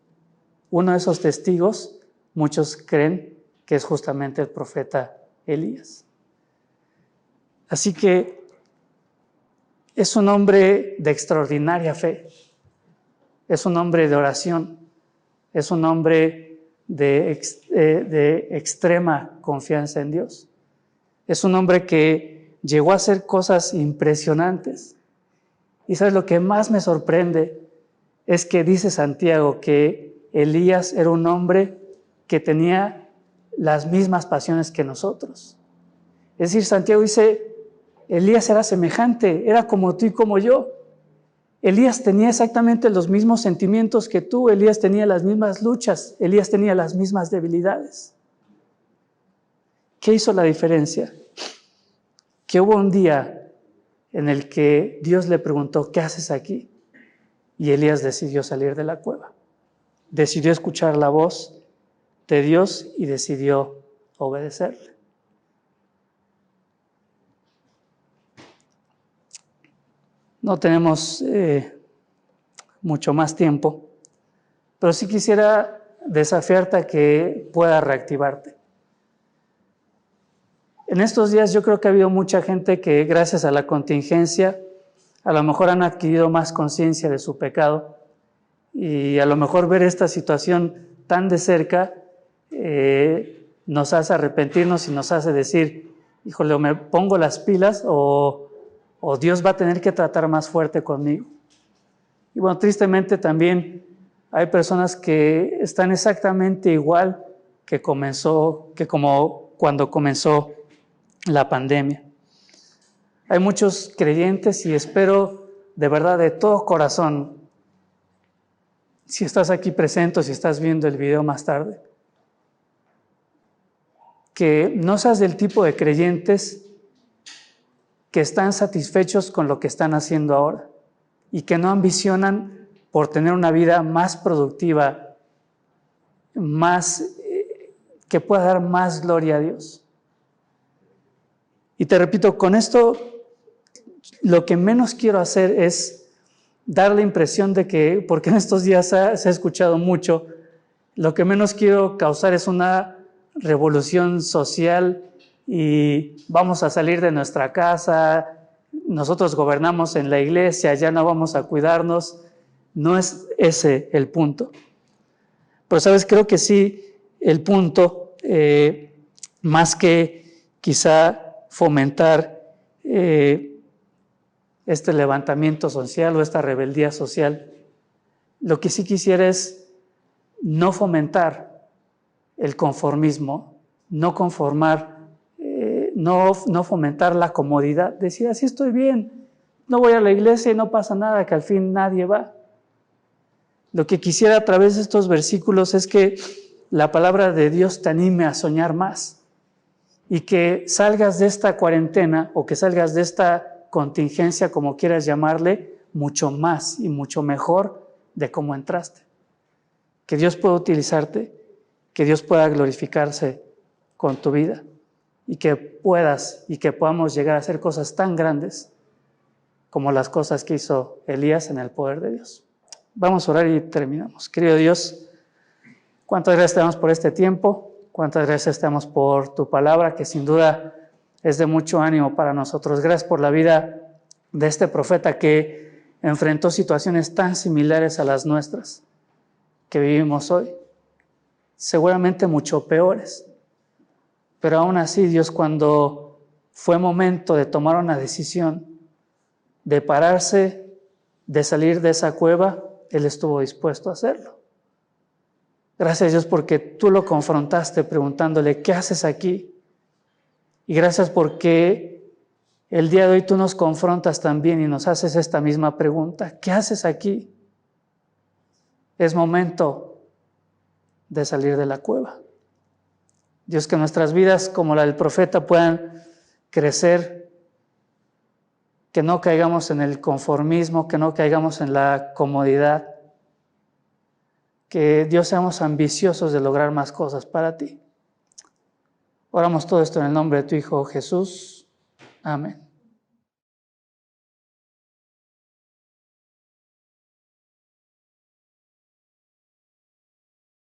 Uno de esos testigos, muchos creen que es justamente el profeta Elías. Así que es un hombre de extraordinaria fe, es un hombre de oración, es un hombre de extrema confianza en Dios. Es un hombre que llegó a hacer cosas impresionantes. Y ¿sabes lo que más me sorprende? Es que dice Santiago que Elías era un hombre que tenía las mismas pasiones que nosotros. Es decir, Santiago dice, Elías era semejante, era como tú y como yo. Elías tenía exactamente los mismos sentimientos que tú, Elías tenía las mismas luchas, Elías tenía las mismas debilidades. ¿Qué hizo la diferencia? Que hubo un día en el que Dios le preguntó, ¿qué haces aquí? Y Elías decidió salir de la cueva. Decidió escuchar la voz de Dios y decidió obedecerle. No tenemos mucho más tiempo, pero sí quisiera desafiarte a que puedas reactivarte. En estos días yo creo que ha habido mucha gente que gracias a la contingencia a lo mejor han adquirido más conciencia de su pecado y a lo mejor ver esta situación tan de cerca nos hace arrepentirnos y nos hace decir, híjole, o me pongo las pilas o Dios va a tener que tratar más fuerte conmigo. Y bueno, tristemente también hay personas que están exactamente igual que como cuando comenzó la pandemia. Hay muchos creyentes y espero de verdad de todo corazón, si estás aquí presente o si estás viendo el video más tarde, que no seas del tipo de creyentes que están satisfechos con lo que están haciendo ahora y que no ambicionan por tener una vida más productiva, que pueda dar más gloria a Dios. Y te repito, con esto lo que menos quiero hacer es dar la impresión de que, porque en estos días se ha escuchado mucho, lo que menos quiero causar es una revolución social y vamos a salir de nuestra casa, nosotros gobernamos en la iglesia, ya no vamos a cuidarnos. No es ese el punto. Pero, ¿sabes? Creo que sí, el punto, más que quizá fomentar este levantamiento social o esta rebeldía social, lo que sí quisiera es no fomentar el conformismo, no fomentar la comodidad, decir así estoy bien, no voy a la iglesia y no pasa nada, que al fin nadie va. Lo que quisiera a través de estos versículos es que la palabra de Dios te anime a soñar más y que salgas de esta cuarentena o que salgas de esta contingencia, como quieras llamarle, mucho más y mucho mejor de cómo entraste. Que Dios pueda utilizarte, que Dios pueda glorificarse con tu vida y que podamos llegar a hacer cosas tan grandes como las cosas que hizo Elías en el poder de Dios. Vamos a orar y terminamos. Querido Dios, cuántas gracias te damos por este tiempo, cuántas gracias te damos por tu palabra, que sin duda es de mucho ánimo para nosotros. Gracias por la vida de este profeta que enfrentó situaciones tan similares a las nuestras que vivimos hoy, seguramente mucho peores. Pero aún así, Dios, cuando fue momento de tomar una decisión, de pararse, de salir de esa cueva, Él estuvo dispuesto a hacerlo. Gracias, Dios, porque tú lo confrontaste preguntándole, ¿qué haces aquí? Y gracias porque el día de hoy tú nos confrontas también y nos haces esta misma pregunta, ¿qué haces aquí? Es momento de salir de la cueva. Dios, que nuestras vidas, como la del profeta, puedan crecer, que no caigamos en el conformismo, que no caigamos en la comodidad, que Dios seamos ambiciosos de lograr más cosas para ti. Oramos todo esto en el nombre de tu Hijo Jesús. Amén.